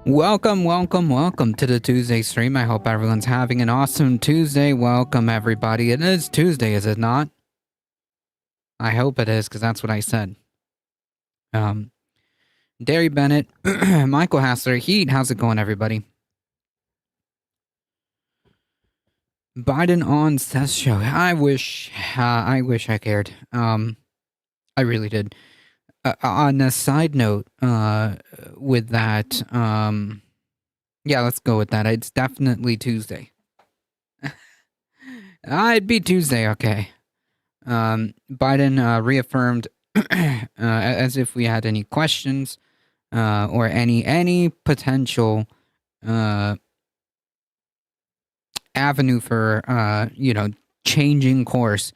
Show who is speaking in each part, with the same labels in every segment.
Speaker 1: Welcome to the Tuesday stream. I hope everyone's having an awesome Tuesday. Welcome, everybody. It is Tuesday, is it not? I hope it is, because that's what I said. Derry Bennett, Michael Hassler, Heat, how's it going, everybody? Biden on Seth's show. I wish I cared. I really did. On a side note, with that, yeah, let's go with that. It's definitely Tuesday. It'd be Tuesday, okay. Biden reaffirmed, as if we had any questions, or any potential avenue for changing course.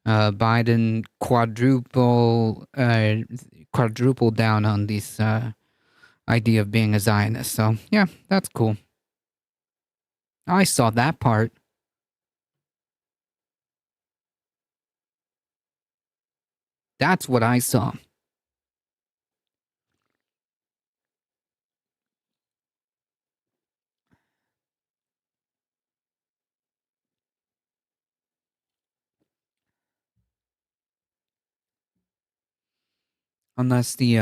Speaker 1: Biden quadruple down on this idea of being a Zionist. So yeah, that's cool. I saw that part. That's what I saw. Unless the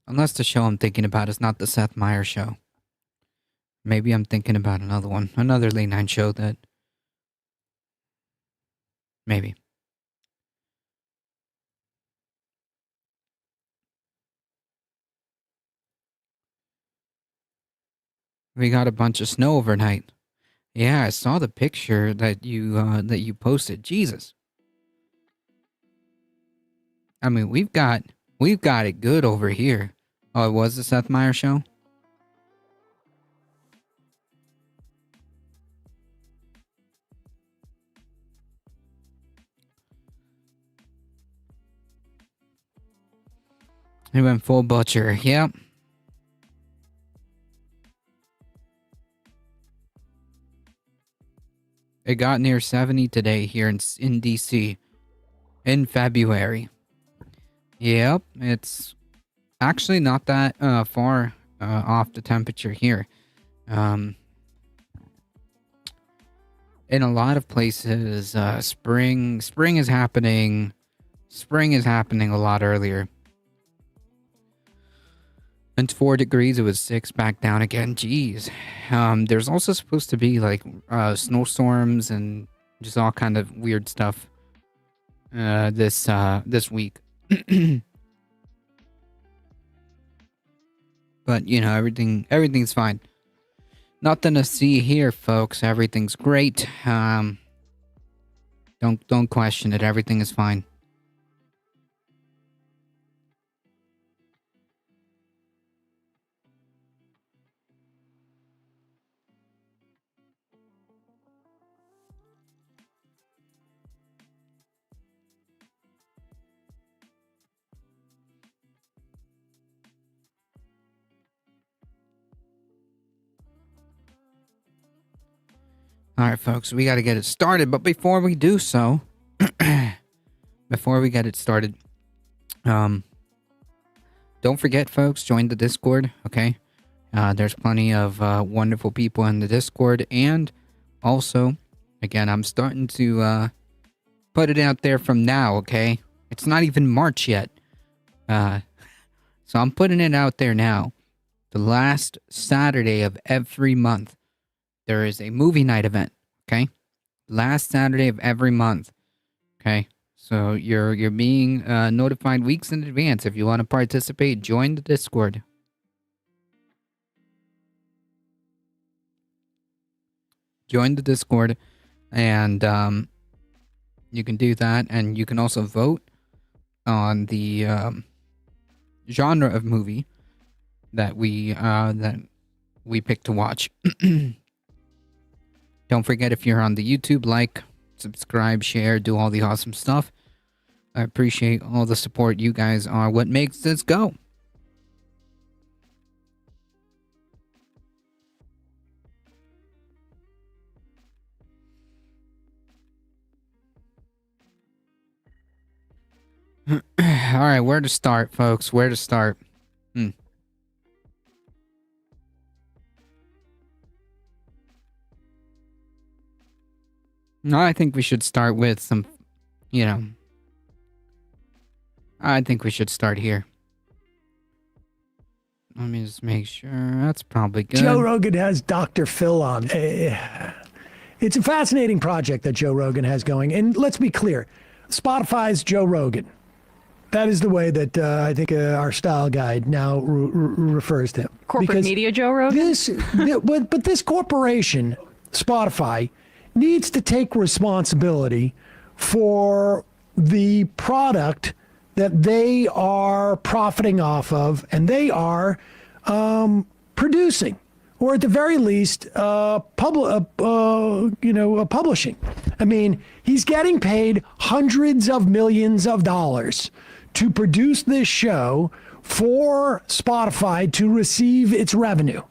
Speaker 1: unless the show I'm thinking about is not the Seth Meyers show. Maybe I'm thinking about another one, another late night show that maybe. We got a bunch of snow overnight. Yeah, I saw the picture that you posted. Jesus. I mean, we've got it good over here. Oh, it was the Seth Meyers show? He went full butcher. Yep. It got near 70 today here in DC in February. Yep, it's actually not that far off the temperature here. In a lot of places, spring is happening. Spring is happening a lot earlier. It's 4 degrees. It was 6 back down again. Jeez. There's also supposed to be like snowstorms and just all kind of weird stuff this week. But everything's fine. Nothing to see here, folks. Everything's great. Don't question it. Everything is fine. All right, folks, we got to get it started. But before we do so, before we get it started, don't forget, folks, join the Discord, okay? There's plenty of wonderful people in the Discord. And also, again, I'm starting to put it out there from now, okay? It's not even March yet. So I'm putting it out there now. The last Saturday of every month, there is a movie night event, okay? Last Saturday of every month, okay? So you're being notified weeks in advance. If you want to participate, join the Discord. Join the Discord, and you can do that, and you can also vote on the genre of movie that we pick to watch. Don't forget, if you're on the YouTube, like, subscribe, share, do all the awesome stuff. I appreciate all the support. You guys are what makes this go. All right, where to start, folks? Where to start? No, I think we should start with some, I think we should start here. Let me just make sure. That's probably good.
Speaker 2: Joe Rogan has Dr. Phil on. It's a fascinating project that Joe Rogan has going. And let's be clear, Spotify's Joe Rogan. That is the way that I think our style guide now refers to him.
Speaker 3: Corporate media Joe Rogan?
Speaker 2: But this corporation, Spotify, needs to take responsibility for the product that they are profiting off of, and they are producing, or at the very least, publishing. I mean, he's getting paid hundreds of millions of dollars to produce this show for Spotify to receive its revenue.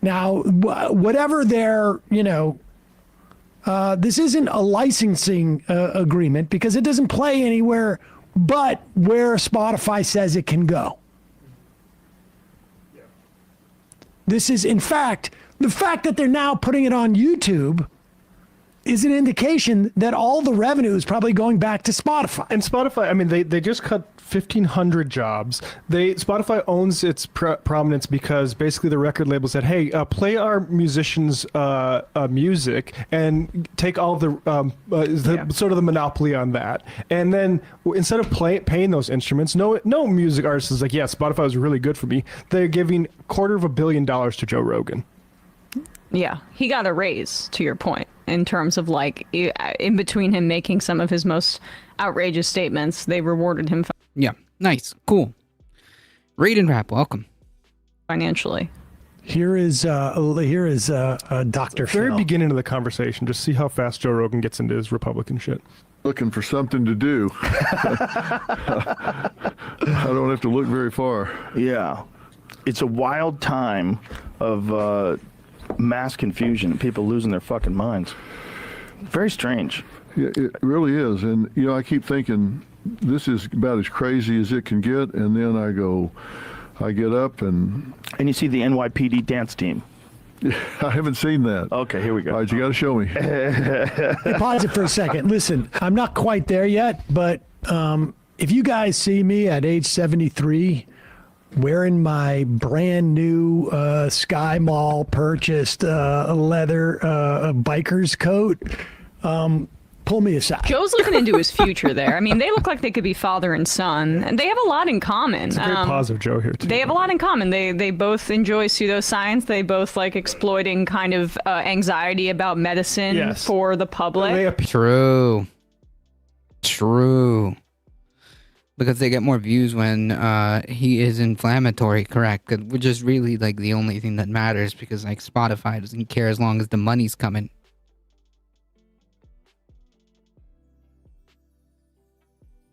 Speaker 2: Now, whatever their, this isn't a licensing agreement because it doesn't play anywhere but where Spotify says it can go. This is, in fact, the fact that they're now putting it on YouTube is an indication that all the revenue is probably going back to Spotify.
Speaker 4: And Spotify, I mean, they just cut 1,500 jobs. Spotify owns its prominence because basically the record label said, "Hey, play our musicians' music and take all of the sort of the monopoly on that." And then instead of paying those instruments, no music artist is like, "Yeah, Spotify was really good for me." They're giving $250 million to Joe Rogan.
Speaker 3: Yeah, he got a raise, to your point, in terms of like in between him making some of his most outrageous statements, they rewarded him
Speaker 1: Yeah, nice, cool. Read and Rap, welcome.
Speaker 3: financially.
Speaker 2: Here is Dr.
Speaker 4: Very
Speaker 2: Phil.
Speaker 4: beginning of the conversation, just see how fast Joe Rogan gets into his Republican shit.
Speaker 5: Looking for something to do. I don't have to look very far.
Speaker 6: Yeah. It's a wild time of mass confusion and people losing their fucking minds. Very strange.
Speaker 5: Yeah, it really is. And, I keep thinking this is about as crazy as it can get. And then I get up and
Speaker 6: And you see the NYPD dance team.
Speaker 5: I haven't seen that.
Speaker 6: Okay, here we go.
Speaker 5: All right, you got to show me.
Speaker 2: Hey, pause it for a second. Listen, I'm not quite there yet, but if you guys see me at age 73 wearing my brand new Sky Mall purchased leather biker's coat, pull me aside.
Speaker 3: Joe's looking into his future there. I mean, they look like they could be father and son, and they have a lot in common.
Speaker 4: It's a very positive Joe here, too.
Speaker 3: They have a lot in common. They both enjoy pseudoscience. They both like exploiting kind of anxiety about medicine
Speaker 4: Yes.
Speaker 3: for the public.
Speaker 1: True. Because they get more views when he is inflammatory, correct? Which is really like the only thing that matters because like Spotify doesn't care as long as the money's coming.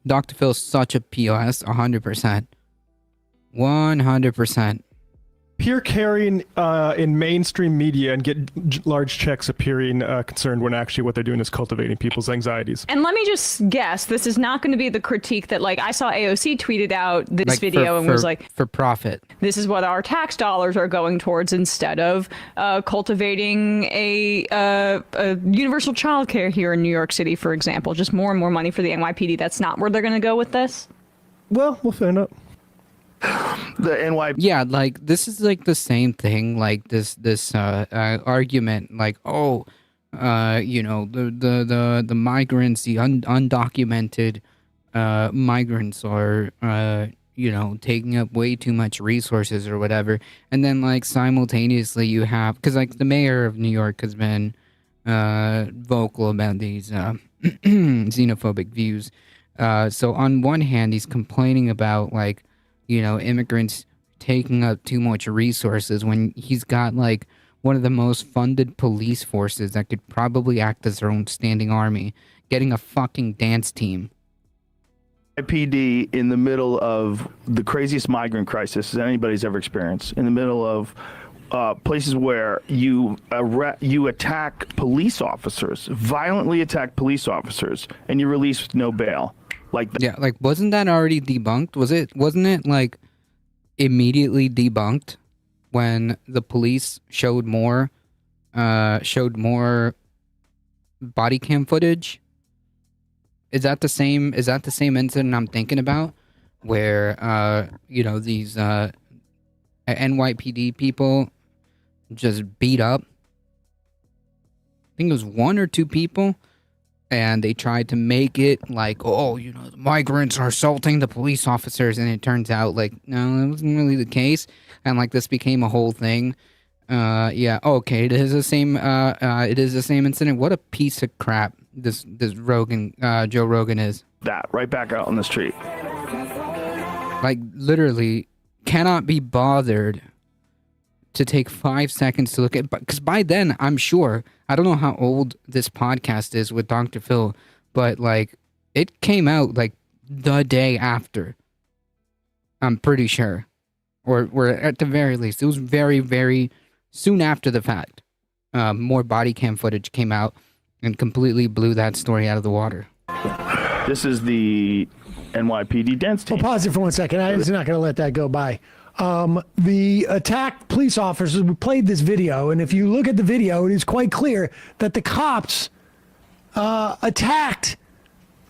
Speaker 1: Dr. Phil's such a POS, 100%. 100%.
Speaker 4: Appear carrying in mainstream media and get large checks appearing concerned when actually what they're doing is cultivating people's anxieties.
Speaker 3: And let me just guess, this is not going to be the critique that, like, I saw AOC tweeted out this
Speaker 1: Like
Speaker 3: video and was like,
Speaker 1: for profit.
Speaker 3: this is what our tax dollars are going towards instead of cultivating a universal childcare here in New York City, for example. Just more and more money for the NYPD. That's not where they're going to go with this.
Speaker 4: Well, we'll find out.
Speaker 6: The NYPD.
Speaker 1: Yeah, like this is like the same thing, like this argument, like the migrants, the undocumented migrants are taking up way too much resources or whatever, and then like simultaneously you have, because like the mayor of New York has been vocal about these xenophobic views. So on one hand, he's complaining about like immigrants taking up too much resources when he's got like one of the most funded police forces that could probably act as their own standing army, getting a fucking dance team.
Speaker 6: NYPD in the middle of the craziest migrant crisis anybody's ever experienced, in the middle of places where you attack police officers, violently attack police officers, and you release with no bail. Like that.
Speaker 1: Yeah, like wasn't that already debunked? Wasn't it like immediately debunked when the police showed more body cam footage? Is that the same incident I'm thinking about where these NYPD people just beat up, I think it was one or two people, and they tried to make it like, the migrants are assaulting the police officers, and it turns out like, no, that wasn't really the case, and like this became a whole thing. It is the same incident. What a piece of crap this Joe Rogan is.
Speaker 6: that right back out on the street.
Speaker 1: Like, literally cannot be bothered to take 5 seconds to look at, because by then, I'm sure, I don't know how old this podcast is with Dr. Phil, but like, it came out like the day after. I'm pretty sure. Or at the very least, it was very, very soon after the fact. More body cam footage came out and completely blew that story out of the water.
Speaker 6: This is the NYPD dance team.
Speaker 2: Well, pause it for 1 second. I was not going to let that go by. The attacked police officers, we played this video, and if you look at the video, it is quite clear that the cops attacked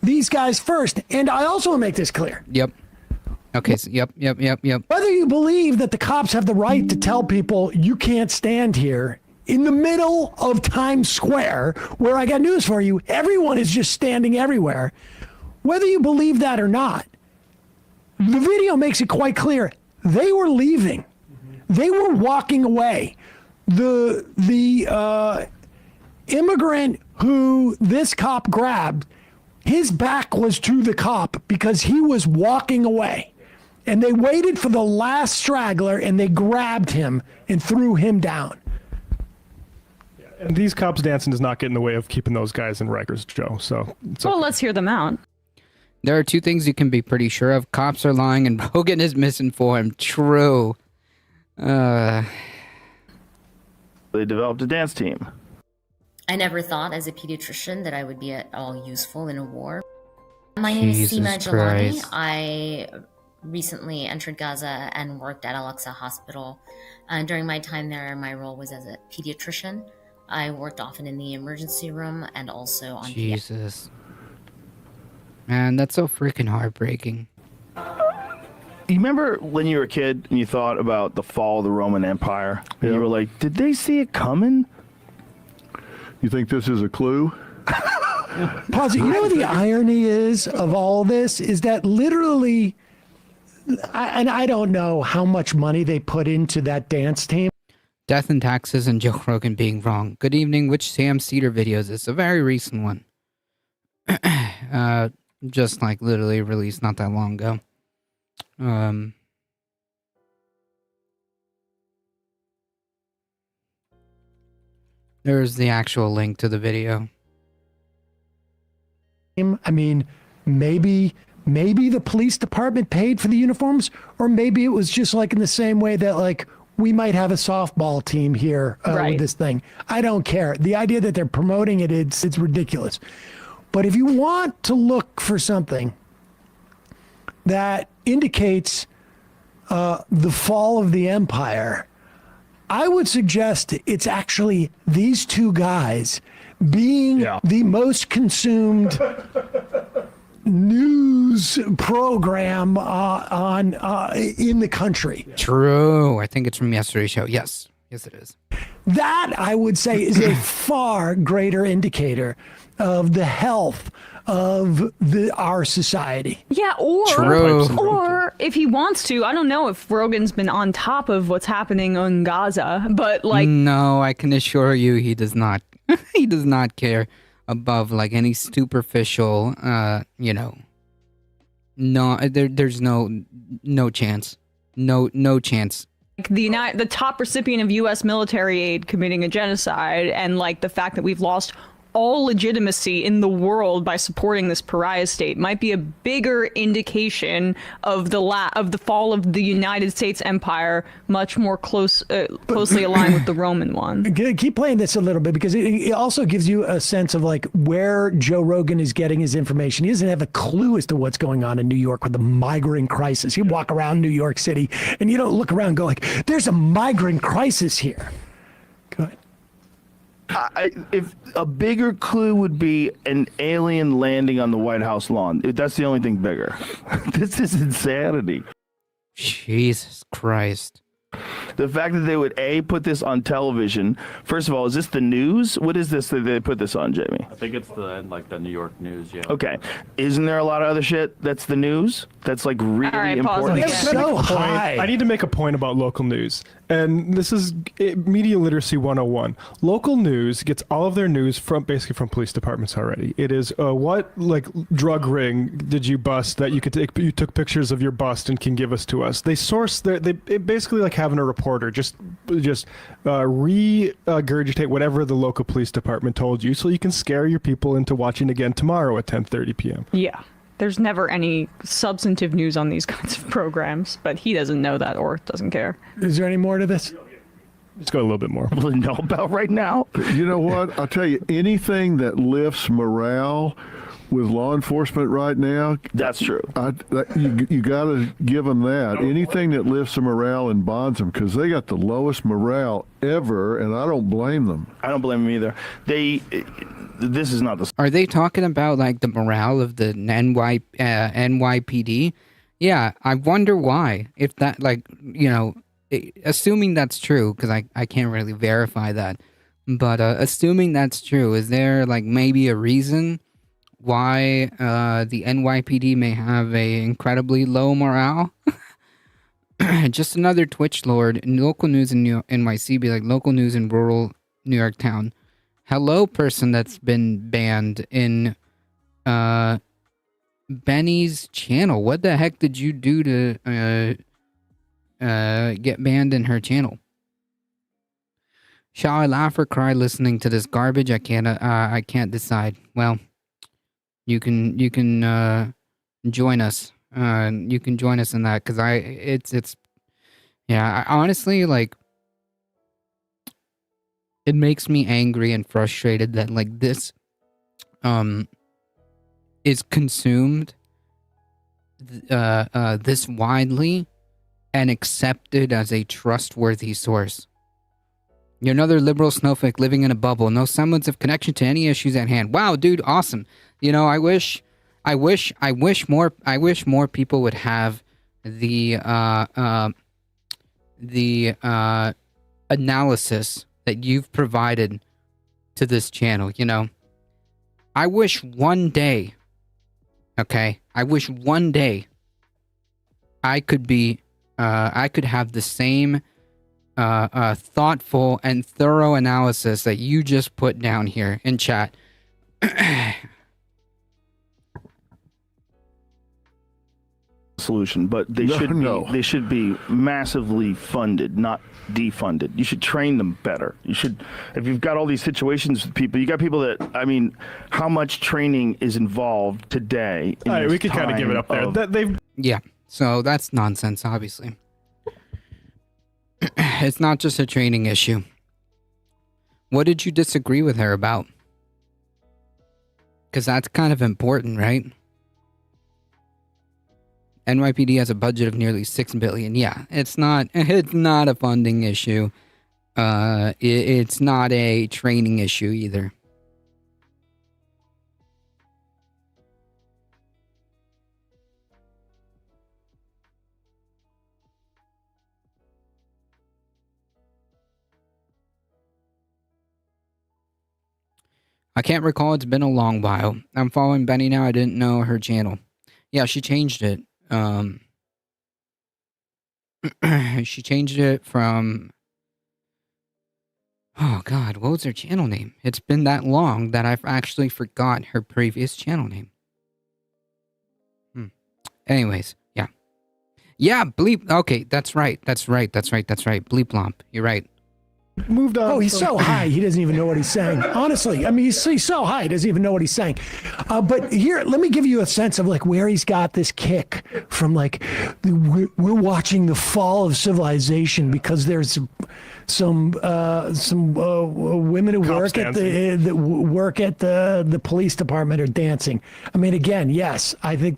Speaker 2: these guys first. And I also want to make this clear.
Speaker 1: Yep. Okay, so yep.
Speaker 2: Whether you believe that the cops have the right to tell people you can't stand here in the middle of Times Square, where I got news for you, everyone is just standing everywhere. Whether you believe that or not, the video makes it quite clear they were leaving. They were walking away. The immigrant who this cop grabbed, his back was to the cop because he was walking away. And they waited for the last straggler and they grabbed him and threw him down.
Speaker 4: And these cops dancing does not get in the way of keeping those guys in Rikers, Joe. So,
Speaker 3: Well, let's hear them out.
Speaker 1: There are two things you can be pretty sure of. Cops are lying and Rogan is misinformed. True.
Speaker 6: They developed a dance team.
Speaker 7: I never thought as a pediatrician that I would be at all useful in a war. My name is Seema
Speaker 1: Jesus
Speaker 7: Jalani.
Speaker 1: Christ.
Speaker 7: I recently entered Gaza and worked at Al-Aqsa Hospital. During my time there, my role was as a pediatrician. I worked often in the emergency room and also on
Speaker 1: Jesus. Man, that's so freaking heartbreaking.
Speaker 6: You remember when you were a kid and you thought about the fall of the Roman Empire? And you were like, did they see it coming?
Speaker 5: You think this is a clue?
Speaker 2: Pause it. You know what the irony is of all this is that literally, I don't know how much money they put into that dance team.
Speaker 1: Death and taxes and Joe Rogan being wrong. Good evening. Which Sam Cedar video is this? A very recent one. Just like literally released not that long ago. There's the actual link to the video.
Speaker 2: I mean, maybe the police department paid for the uniforms, or maybe it was just like in the same way that like we might have a softball team here
Speaker 3: Right.
Speaker 2: with this thing. I don't care. The idea that they're promoting it, it's ridiculous. But if you want to look for something that indicates the fall of the empire, I would suggest it's actually these two guys being the most consumed news program in the country.
Speaker 1: True. I think it's from yesterday's show. Yes. Yes, it is.
Speaker 2: That, I would say, is a far greater indicator of the health of our society.
Speaker 3: Yeah, or
Speaker 1: True.
Speaker 3: or if he wants to, I don't know if Rogan's been on top of what's happening in Gaza, but like
Speaker 1: No, I can assure you he does not. He does not care above like any superficial, no, there's no chance. No chance.
Speaker 3: the top recipient of U.S. military aid committing a genocide, and like the fact that we've lost all legitimacy in the world by supporting this pariah state might be a bigger indication of the fall of the United States empire, much more closely aligned with the Roman one.
Speaker 2: Keep playing this a little bit, because it also gives you a sense of like where Joe Rogan is getting his information. He doesn't have a clue as to what's going on in New York with the migrant crisis. You walk around New York City and you don't look around and go like, there's a migrant crisis here. Go ahead.
Speaker 6: If a bigger clue would be an alien landing on the White House lawn, that's the only thing bigger. This is insanity.
Speaker 1: Jesus Christ.
Speaker 6: The fact that they would put this on television. First of all, is this the news? What is this that they put this on, Jamie?
Speaker 8: I think it's the New York News. Yeah.
Speaker 6: Okay, isn't there a lot of other shit that's the news? That's like really
Speaker 3: All right, pause
Speaker 6: important.
Speaker 3: it
Speaker 2: It's
Speaker 3: again.
Speaker 2: so high.
Speaker 4: I need to make a point about local news. And this is media literacy 101. Local news gets all of their news from basically from police departments already. It is what like drug ring did you bust that you took pictures of your bust and can give us to us. They source they basically like having a reporter just regurgitate whatever the local police department told you, so you can scare your people into watching again tomorrow at 10:30 p.m.
Speaker 3: Yeah. There's never any substantive news on these kinds of programs, but he doesn't know that or doesn't care.
Speaker 2: Is there any more to this?
Speaker 4: Let's go a little bit more.
Speaker 6: Really know about right now.
Speaker 5: You know what? I'll tell you, anything that lifts morale with law enforcement right now,
Speaker 6: That's true.
Speaker 5: you got to give them that. Anything that lifts the morale and bonds them, because they got the lowest morale ever, and I don't blame them.
Speaker 6: I don't blame him either. This is not the.
Speaker 1: Are they talking about like the morale of the NYPD? Yeah, I wonder why. If that, like, you know, assuming that's true, because I can't really verify that, but assuming that's true, is there like maybe a reason why the NYPD may have a incredibly low morale? Just another Twitch lord. In local news in NYC, be like local news in rural New York town. Hello, person that's been banned in Benny's channel. What the heck did you do to get banned in her channel? Shall I laugh or cry listening to this garbage? I can't decide. Well, you can join us. You can join us in that, because I honestly, like, it makes me angry and frustrated that like this is consumed this widely and accepted as a trustworthy source. You're another liberal snowflake living in a bubble, no semblance of connection to any issues at hand. Wow, dude, awesome. You know, I wish more people would have the analysis that you've provided to this channel. You know, I wish one day, okay, I could have the same thoughtful and thorough analysis that you just put down here in chat.
Speaker 6: Solution, but they should be massively funded, not defunded. You should train them better. You should, if you've got all these situations with people, you got people that, I mean, how much training is involved today?
Speaker 4: All right, we could kind of give it up there.
Speaker 1: Yeah, so that's nonsense, obviously. It's not just a training issue. What did you disagree with her about? Because that's kind of important, right? NYPD has a budget of nearly $6 billion. Yeah, it's not a funding issue. It's not a training issue either. I can't recall. It's been a long while. I'm following Benny now. I didn't know her channel. Yeah, she changed it. She changed it from... Oh, God. What was her channel name? It's been that long that I've actually forgot her previous channel name. Anyways, yeah. Yeah, Bleep. Okay, that's right. Bleep Lomp. You're right.
Speaker 4: Moved on.
Speaker 2: Oh, he's so high, he doesn't even know what he's saying. Honestly, I mean, he's so high, he doesn't even know what he's saying. But here, let me give you a sense of like where he's got this kick from. Like, we're watching the fall of civilization because there's some women who work at the police department are dancing. I mean, again, yes, I think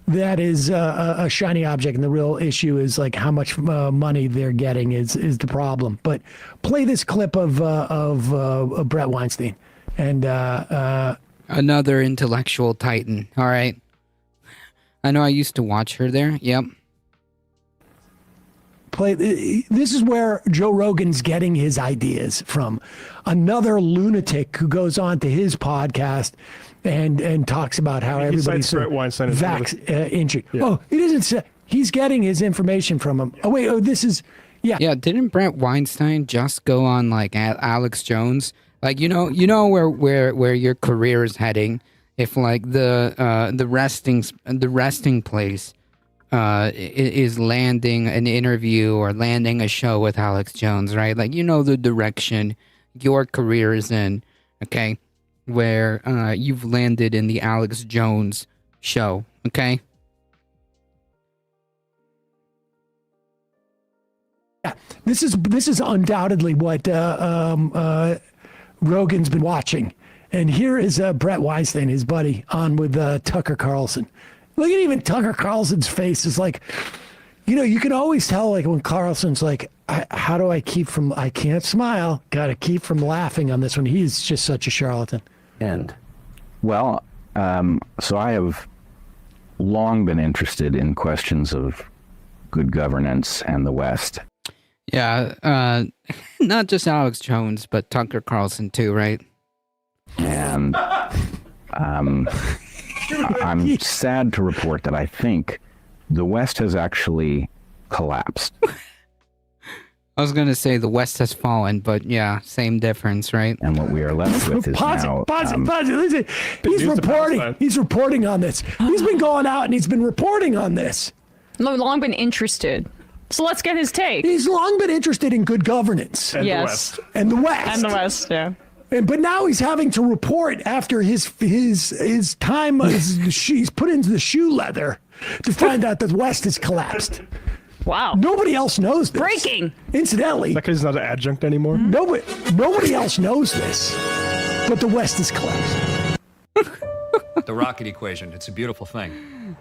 Speaker 2: that is a shiny object, and the real issue is like how much money they're getting is the problem. But play this clip of Brett Weinstein and
Speaker 1: another intellectual titan. All right, I know I used to watch her there. Yep.
Speaker 2: This is where Joe Rogan's getting his ideas from. Another lunatic who goes on to his podcast and talks about how everybody's
Speaker 4: Brett Weinstein
Speaker 2: injured. Yeah. Oh, he doesn't say. He's getting his information from him. Oh, wait. Oh, this is. Yeah.
Speaker 1: Yeah, didn't Brett Weinstein just go on like Alex Jones? Like you know where your career is heading if like the resting place is landing an interview or landing a show with Alex Jones, right? Like you know the direction your career is in, okay? Where you've landed in the Alex Jones show, okay?
Speaker 2: Yeah. This is undoubtedly what Rogan's been watching. And here is Brett Weinstein, his buddy, on with Tucker Carlson. Look at even Tucker Carlson's face is like, you can always tell like when Carlson's like, how do I can't smile. Got to keep from laughing on this one. He's just such a charlatan.
Speaker 9: Well, so I have long been interested in questions of good governance and the West.
Speaker 1: Yeah, not just Alex Jones, but Tucker Carlson too, right?
Speaker 9: And I'm sad to report that I think the West has actually collapsed.
Speaker 1: I was going to say the West has fallen, but yeah, same difference, right?
Speaker 9: And what we are left with is
Speaker 2: Pause
Speaker 9: now...
Speaker 2: it. Listen, he's reporting on this. He's been going out and he's been reporting on this.
Speaker 3: Long been interested. So let's get his take.
Speaker 2: He's long been interested in good governance.
Speaker 4: And
Speaker 3: Yes.
Speaker 4: the West.
Speaker 2: And the West.
Speaker 3: And the West, yeah.
Speaker 2: But now he's having to report after his time he's put into the shoe leather to find out that the West has collapsed.
Speaker 3: Wow.
Speaker 2: Nobody else knows this.
Speaker 3: Breaking.
Speaker 2: Incidentally,
Speaker 4: That guy's not an adjunct anymore.
Speaker 2: nobody else knows this, but the West has collapsed.
Speaker 10: The rocket equation. It's a beautiful thing.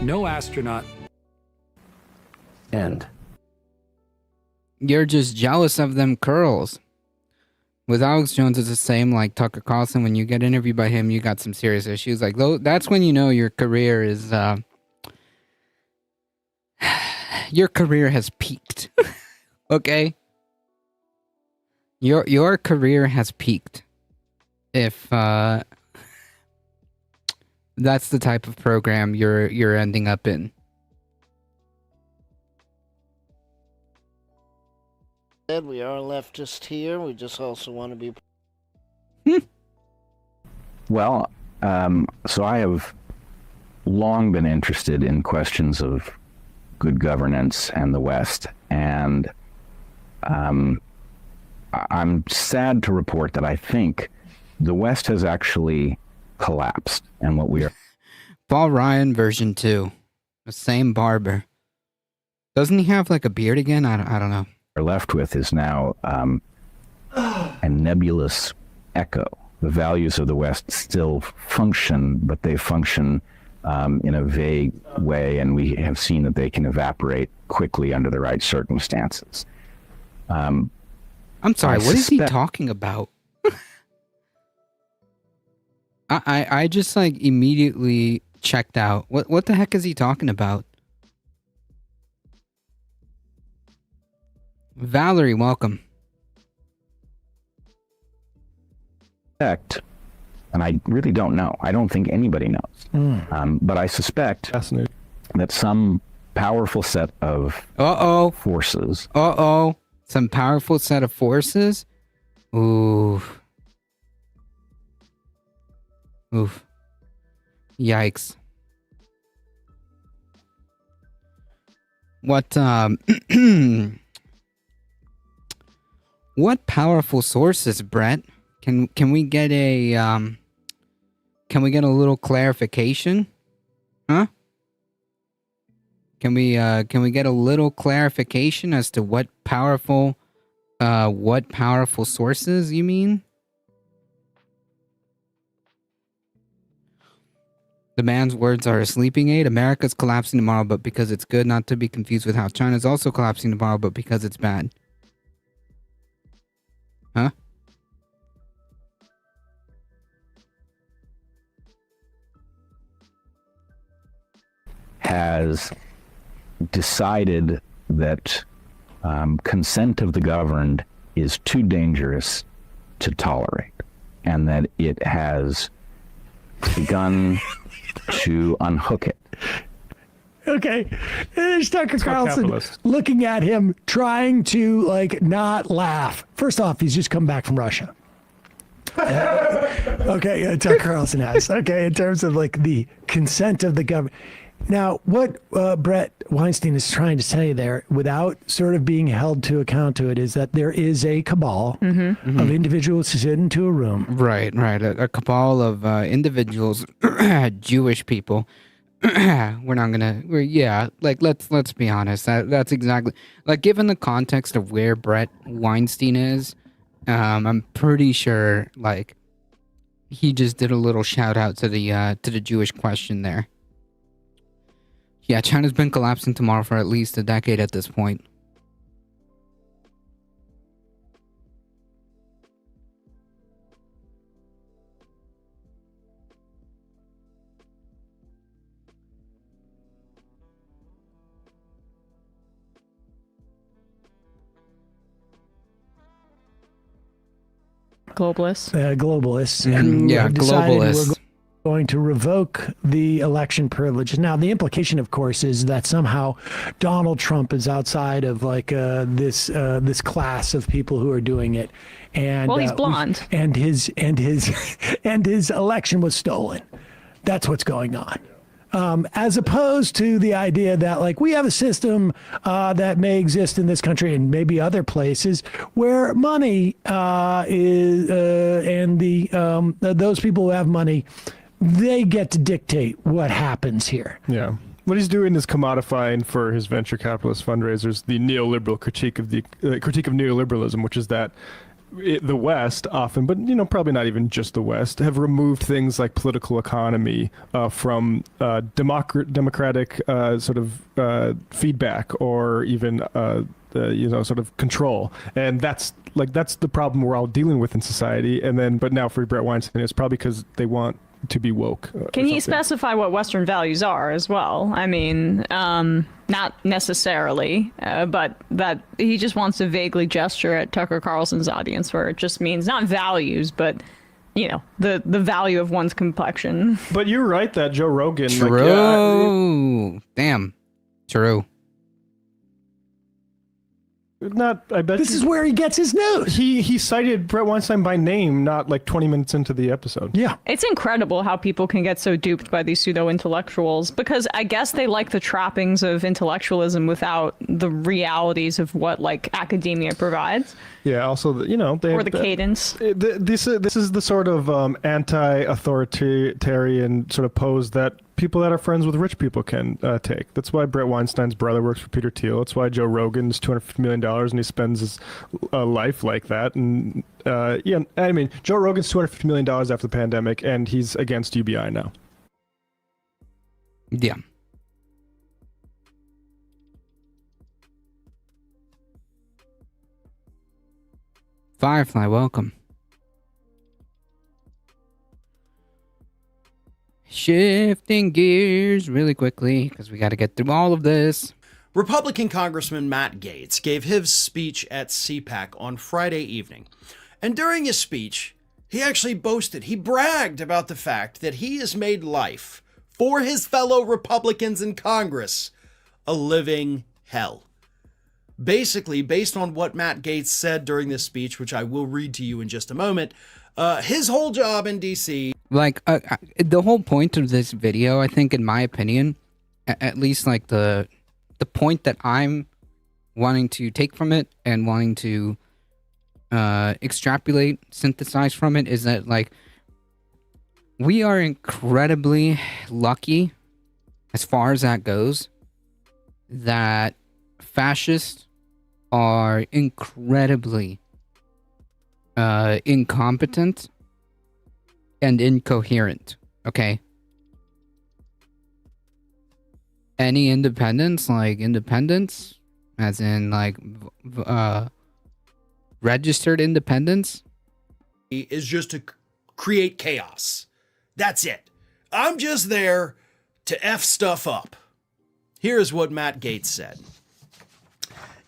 Speaker 10: No astronaut.
Speaker 9: End.
Speaker 1: You're just jealous of them curls. With Alex Jones, it's the same like Tucker Carlson. When you get interviewed by him, you got some serious issues. Like, that's when you know your career is... your career has peaked. Okay? Your career has peaked. If that's the type of program you're ending up in.
Speaker 11: We are leftist here. We just also want to be...
Speaker 9: Well, so I have long been interested in questions of good governance and the West, and I'm sad to report that I think the West has actually collapsed, and what we are...
Speaker 1: Paul Ryan version 2. The same barber. Doesn't he have like a beard again? I don't know.
Speaker 9: Are left with is now a nebulous echo. The values of the West still function, but they function in a vague way, and we have seen that they can evaporate quickly under the right circumstances.
Speaker 1: I'm sorry, what is he talking about? I just like immediately checked out. What the heck is he talking about? Valerie, welcome.
Speaker 9: And I really don't know. I don't think anybody knows. But I suspect that some powerful set of forces.
Speaker 1: Some powerful set of forces? Ooh. Oof. Yikes. What, what powerful sources, Brett? Can we get a little clarification? Huh? Can we get a little clarification as to what powerful sources you mean? The man's words are a sleeping aid. America's collapsing tomorrow, but because it's good, not to be confused with how China's also collapsing tomorrow, but because it's bad. Huh?
Speaker 9: Has decided that consent of the governed is too dangerous to tolerate, and that it has begun to unhook it.
Speaker 2: Okay. And there's Tucker
Speaker 4: called
Speaker 2: Carlson
Speaker 4: capitalist.
Speaker 2: looking at him, trying to like not laugh. First off, he's just come back from Russia. Okay, Tucker Carlson has. Okay, in terms of like the consent of the government. Now, what Brett Weinstein is trying to say there, without sort of being held to account to it, is that there is a cabal of individuals who sit into a room.
Speaker 1: Right. A cabal of individuals, Jewish people. We're not gonna. Let's be honest. That's exactly like given the context of where Brett Weinstein is. I'm pretty sure like he just did a little shout out to the Jewish question there. Yeah, China's been collapsing tomorrow for at least a decade at this point.
Speaker 3: Globalists.
Speaker 2: Globalists.
Speaker 1: Mhm, yeah,
Speaker 2: have decided
Speaker 1: globalists.
Speaker 2: We're going to revoke the election privileges. Now, the implication, of course, is that somehow Donald Trump is outside of like this class of people who are doing it. And
Speaker 3: Well, he's blonde.
Speaker 2: and his and his election was stolen. That's what's going on. As opposed to the idea that like we have a system that may exist in this country and maybe other places where money is and those people who have money, they get to dictate what happens here.
Speaker 4: Yeah. What he's doing is commodifying for his venture capitalist fundraisers the neoliberal critique of neoliberalism, which is that the West often, but probably not even just the West, have removed things like political economy from democratic sort of feedback or even sort of control, and that's the problem we're all dealing with in society. But now for Brett Weinstein, it's probably because they want to be woke.
Speaker 3: Can you specify what Western values are as well? I mean, not necessarily, but that he just wants to vaguely gesture at Tucker Carlson's audience, where it just means not values, but the value of one's complexion.
Speaker 4: But you're right that Joe Rogan.
Speaker 1: True. Damn. True.
Speaker 4: I bet
Speaker 2: This is where he gets his news.
Speaker 4: He cited Brett Weinstein by name, not like 20 minutes into the episode.
Speaker 2: Yeah.
Speaker 3: It's incredible how people can get so duped by these pseudo-intellectuals, because I guess they like the trappings of intellectualism without the realities of what like academia provides.
Speaker 4: Yeah. Also, they
Speaker 3: Or the cadence.
Speaker 4: This is the sort of anti-authoritarian sort of pose that people that are friends with rich people can take. That's why Brett Weinstein's brother works for Peter Thiel. That's why Joe Rogan's $250 million and he spends his life like that. And I mean, Joe Rogan's $250 million after the pandemic, and he's against UBI now.
Speaker 1: Yeah. Firefly, welcome. Shifting gears really quickly because we got to get through all of this.
Speaker 12: Republican Congressman Matt Gaetz gave his speech at CPAC on Friday evening. And during his speech, he actually boasted, he bragged about the fact that he has made life for his fellow Republicans in Congress a living hell. Basically, based on what Matt Gaetz said during this speech, which I will read to you in just a moment, his whole job in DC.
Speaker 1: Like, the whole point of this video, I think, in my opinion, at least like the point that I'm wanting to take from it and wanting to extrapolate, synthesize from it, is that like we are incredibly lucky, as far as that goes, that fascists are incredibly incompetent and incoherent. Okay, any independence, as in like registered independence,
Speaker 12: is just to create chaos. That's it. I'm just there to F stuff up. Here's what Matt Gaetz said.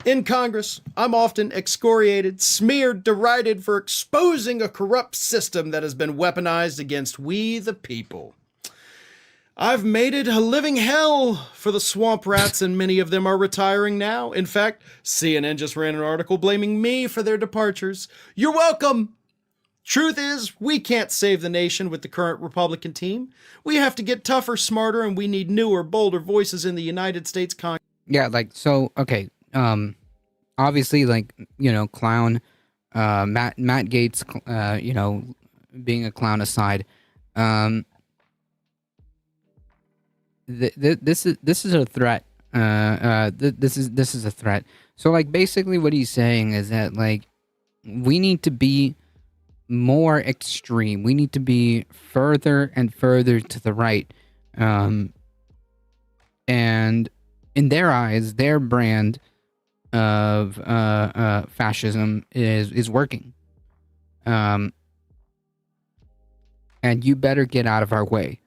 Speaker 12: In Congress, I'm often excoriated, smeared, derided for exposing a corrupt system that has been weaponized against we the people. I've made it a living hell for the swamp rats, and many of them are retiring now. In fact, CNN just ran an article blaming me for their departures. You're welcome. Truth is, we can't save the nation with the current Republican team. We have to get tougher, smarter, and we need newer, bolder voices in the United States Congress.
Speaker 1: Yeah, like, so, okay, obviously, like, you know, clown, Matt Gaetz, you know, being a clown aside, this is a threat. This is a threat. So, like, basically what he's saying is that, like, we need to be more extreme. We need to be further and further to the right. And in their eyes, their brand of fascism is working. And you better get out of our way.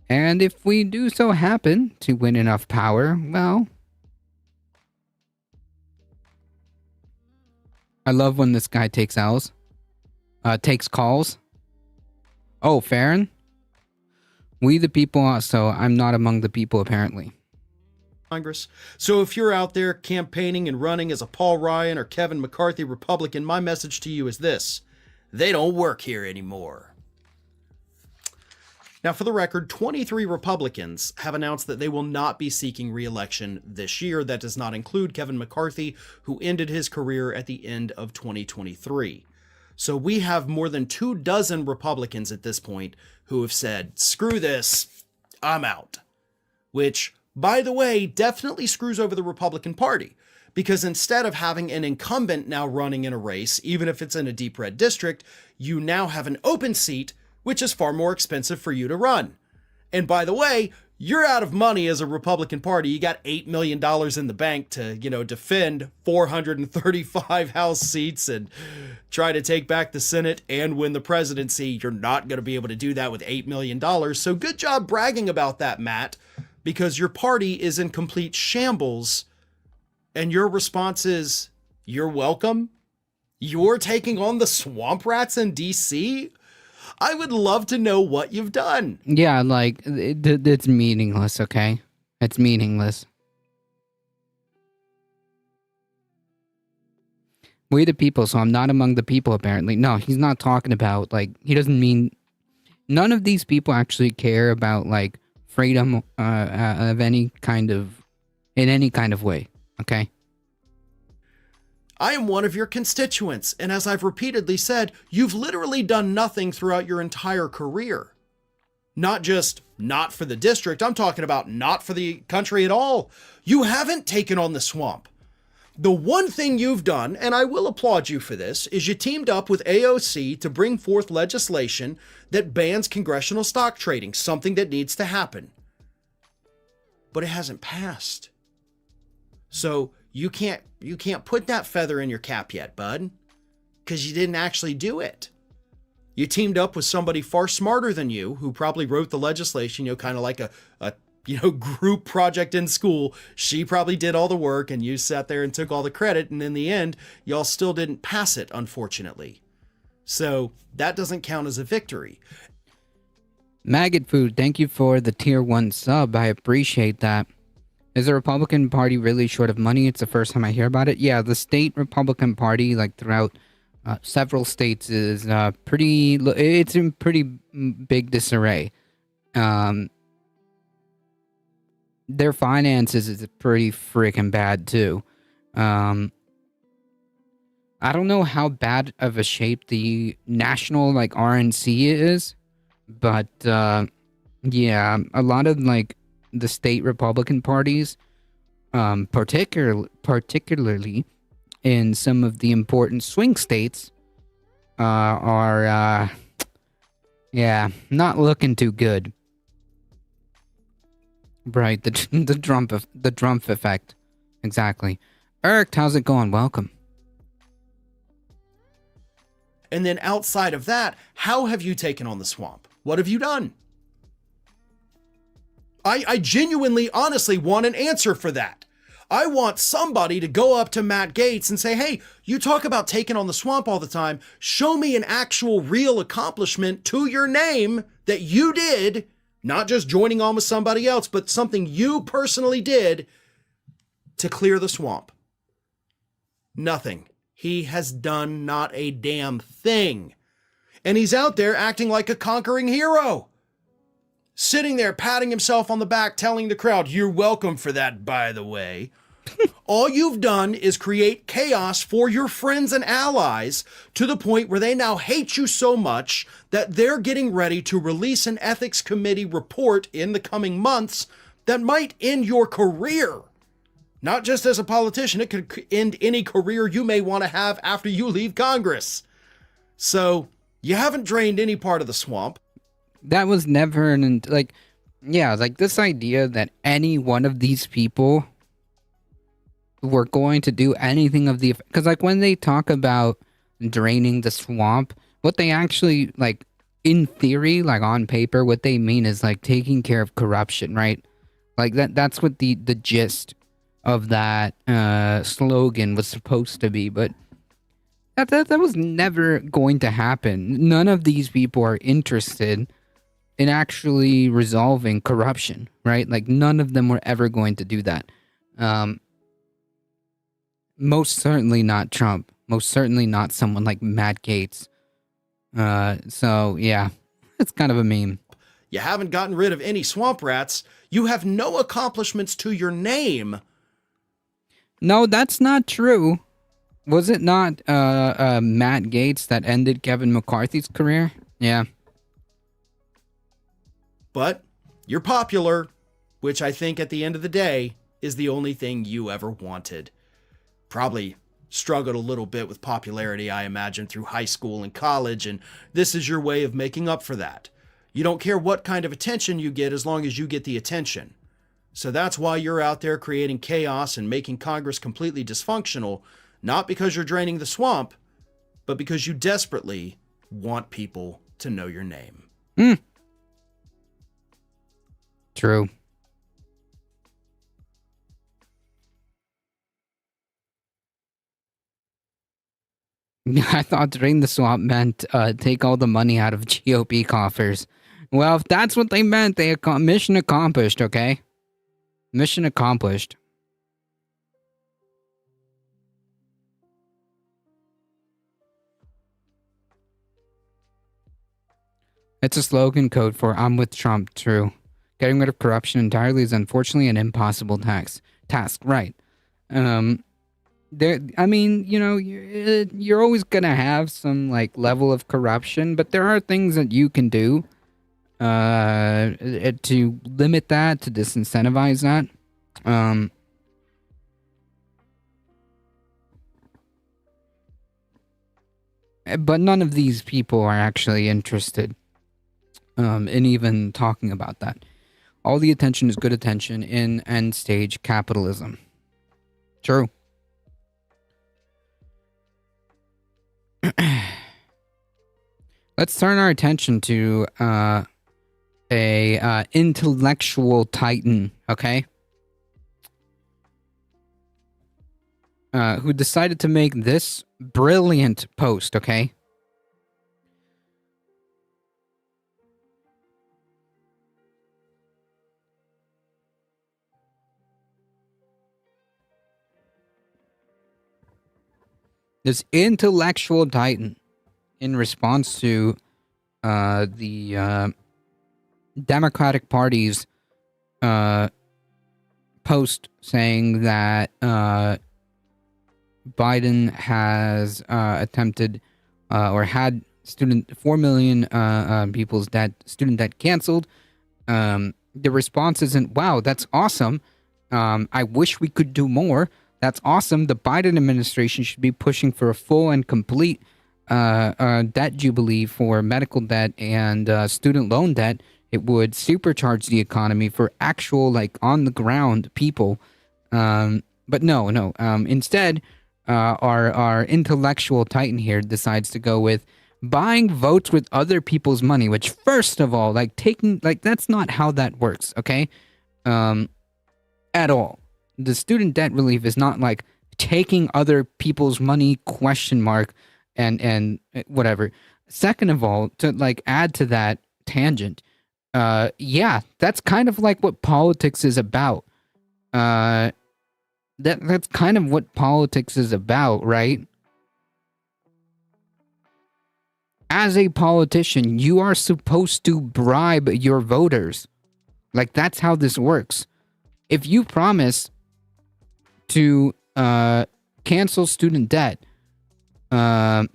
Speaker 1: And if we do so happen to win enough power, well, I love when this guy takes calls. Oh, Farron? We the people, so I'm not among the people apparently.
Speaker 12: Congress. So if you're out there campaigning and running as a Paul Ryan or Kevin McCarthy Republican, my message to you is this: they don't work here anymore. Now, for the record, 23 Republicans have announced that they will not be seeking re-election this year. That does not include Kevin McCarthy, who ended his career at the end of 2023. So we have more than 24 Republicans at this point who have said, screw this, I'm out. Which, by the way, definitely screws over the Republican Party, because instead of having an incumbent now running in a race, even if it's in a deep red district, you now have an open seat, which is far more expensive for you to run. And by the way, you're out of money as a Republican Party. You got $8 million in the bank to, defend 435 House seats and try to take back the Senate and win the presidency. You're not going to be able to do that with $8 million. So good job bragging about that, Matt, because your party is in complete shambles. And your response is, you're welcome? You're taking on the swamp rats in D.C.? I would love to know what you've done.
Speaker 1: Yeah, like, it's meaningless, okay? It's meaningless. We the people, so I'm not among the people, apparently. No, he's not talking about, like, he doesn't mean... None of these people actually care about, like, freedom of any kind of... in any kind of way, okay?
Speaker 12: I am one of your constituents, and as I've repeatedly said, you've literally done nothing throughout your entire career. Not just not for the district, I'm talking about not for the country at all. You haven't taken on the swamp. The one thing you've done, and I will applaud you for this, is you teamed up with AOC to bring forth legislation that bans congressional stock trading, something that needs to happen. But it hasn't passed. So you can't put that feather in your cap yet, bud, because you didn't actually do it. You teamed up with somebody far smarter than you, who probably wrote the legislation, kind of like a group project in school. She probably did all the work, and you sat there and took all the credit, and in the end, y'all still didn't pass it, unfortunately. So that doesn't count as a victory.
Speaker 1: Maggot Food, thank you for the tier 1 sub. I appreciate that. Is the Republican Party really short of money? It's the first time I hear about it. Yeah, the state Republican Party, like throughout several states, is it's in pretty big disarray. Their finances is pretty freaking bad too. I don't know how bad of a shape the national RNC is, but yeah, a lot of the state Republican parties, particularly in some of the important swing states, are not looking too good. Right, the Trump effect, exactly. Eric, how's it going? Welcome.
Speaker 12: And then outside of that, how have you taken on the swamp? What have you done? I genuinely, honestly want an answer for that. I want somebody to go up to Matt Gaetz and say, hey, you talk about taking on the swamp all the time. Show me an actual real accomplishment to your name that you did Not just joining on with somebody else, but something you personally did to clear the swamp. Nothing. He has done not a damn thing. And he's out there acting like a conquering hero. Sitting there patting himself on the back, telling the crowd, "You're welcome for that, by the way." All you've done is create chaos for your friends and allies to the point where they now hate you so much that they're getting ready to release an ethics committee report in the coming months that might end your career. Not just as a politician, it could end any career you may want to have after you leave Congress. So, you haven't drained any part of the swamp.
Speaker 1: That was never like this idea that any one of these people were going to do anything of the, because like when they talk about draining the swamp, what they actually, like, in theory, like on paper, what they mean is like taking care of corruption, right? Like that's what the gist of that slogan was supposed to be, but that was never going to happen. None of these people are interested in actually resolving corruption, right? Like none of them were ever going to do that. Most certainly not Trump. Most certainly not someone like Matt Gaetz. So yeah, it's kind of a meme.
Speaker 12: You haven't gotten rid of any swamp rats. You have no accomplishments to your name.
Speaker 1: No, that's not true. Was it not Matt Gaetz that ended Kevin McCarthy's career? Yeah.
Speaker 12: But you're popular, which I think at the end of the day is the only thing you ever wanted. Probably struggled a little bit with popularity, I imagine, through high school and college, and this is your way of making up for that. You don't care what kind of attention you get as long as you get the attention. So that's why you're out there creating chaos and making Congress completely dysfunctional, not because you're draining the swamp, but because you desperately want people to know your name.
Speaker 1: True. I thought drain the swamp meant take all the money out of GOP coffers. Well, if that's what they meant, mission accomplished, okay? Mission accomplished. It's a slogan code for I'm with Trump, true. Getting rid of corruption entirely is unfortunately an impossible task, right? I mean, you know, you're always gonna have some like level of corruption, but there are things that you can do to limit that, to disincentivize that. But none of these people are actually interested in even talking about that. All the attention is good attention in end stage capitalism. True. Let's turn our attention to a intellectual titan, okay? Who decided to make this brilliant post, okay? This intellectual titan, in response to the Democratic Party's post saying that Biden has attempted or had 4 million people's student debt canceled. The response isn't, wow, that's awesome. I wish we could do more. That's awesome. The Biden administration should be pushing for a full and complete debt jubilee for medical debt and student loan debt. It would supercharge the economy for actual, like, on the ground people. But no. Instead, our intellectual titan here decides to go with buying votes with other people's money, which, first of all, like, that's not how that works, okay? At all. The student debt relief is not like taking other people's money, ? And whatever. Second of all, to like add to that tangent, Yeah, that's kind of like what politics is about. That's kind of what politics is about, right? As a politician, you are supposed to bribe your voters. Like, that's how this works. If you promise to cancel student debt, and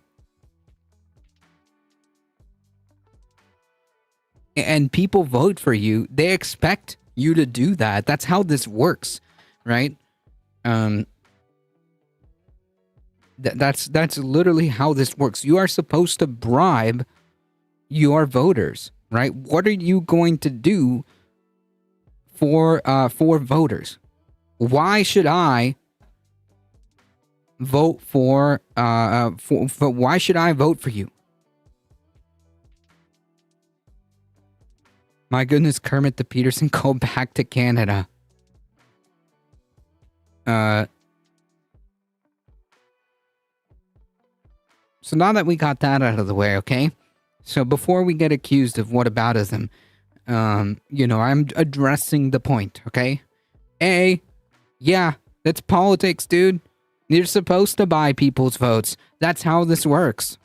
Speaker 1: people vote for you, they expect you to do that. That's how this works, right? That's literally how this works. You are supposed to bribe your voters, right? What are you going to do for voters? Why should I vote for why should I vote for you? My goodness, Kermit the Peterson, go back to Canada. So now that we got that out of the way, okay? So before we get accused of whataboutism, I'm addressing the point, okay? Yeah, that's politics, dude. You're supposed to buy people's votes. That's how this works.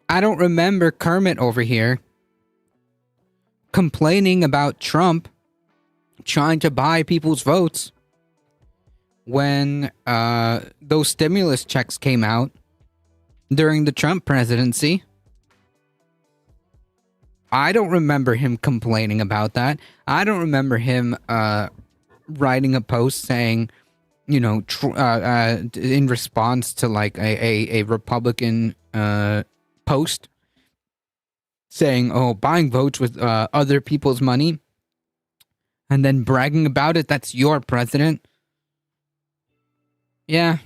Speaker 1: I don't remember Kermit over here complaining about Trump trying to buy people's votes when those stimulus checks came out during the Trump presidency. I don't remember him complaining about that. I don't remember him writing a post saying, in response to like a Republican post saying, oh, buying votes with other people's money and then bragging about it. That's your president. Yeah.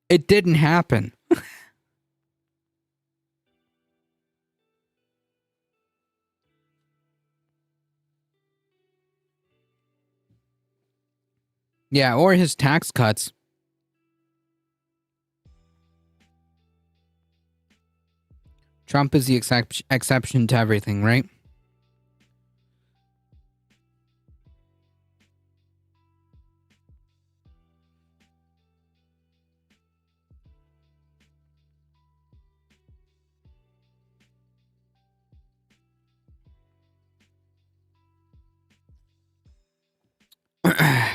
Speaker 1: It didn't happen. Yeah, or his tax cuts. Trump is the exception to everything, right?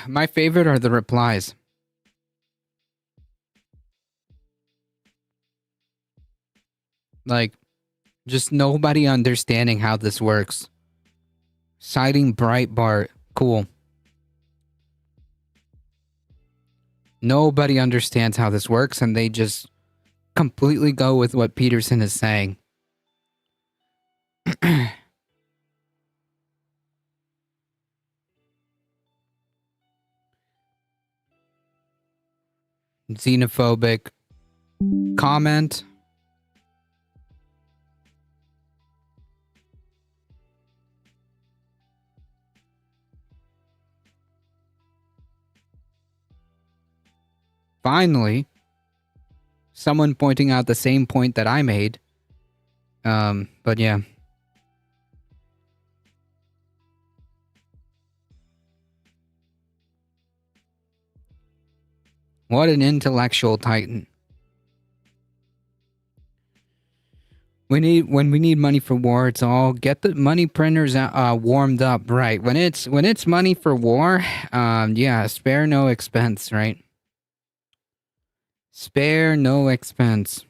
Speaker 1: My favorite are the replies. Like, just nobody understanding how this works. Citing Breitbart. Cool. Nobody understands how this works, and they just completely go with what Peterson is saying. Xenophobic comment. Finally, someone pointing out the same point that I made. But yeah. What an intellectual titan. When we need money for war, it's all get the money printers warmed up, right? When it's money for war, yeah, spare no expense, right? Spare no expense.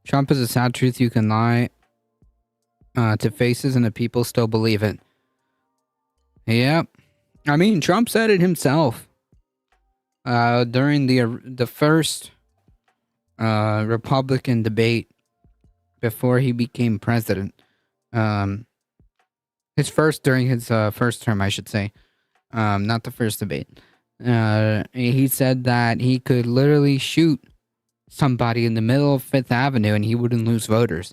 Speaker 1: Trump is a sad truth you can lie to faces and the people still believe it. Yep. I mean, Trump said it himself during the first Republican debate before he became president. During his first term, I should say. Not the first debate. He said that he could literally shoot somebody in the middle of Fifth Avenue and he wouldn't lose voters.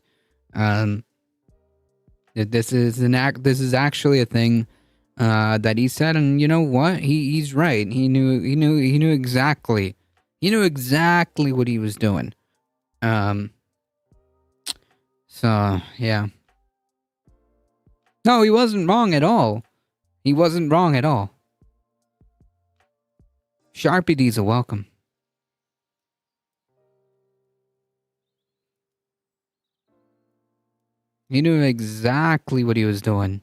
Speaker 1: This is actually a thing that he said, and you know what? He's right. He knew exactly what he was doing. So yeah. No, he wasn't wrong at all. He wasn't wrong at all. Sharpie D's are welcome. He knew exactly what he was doing.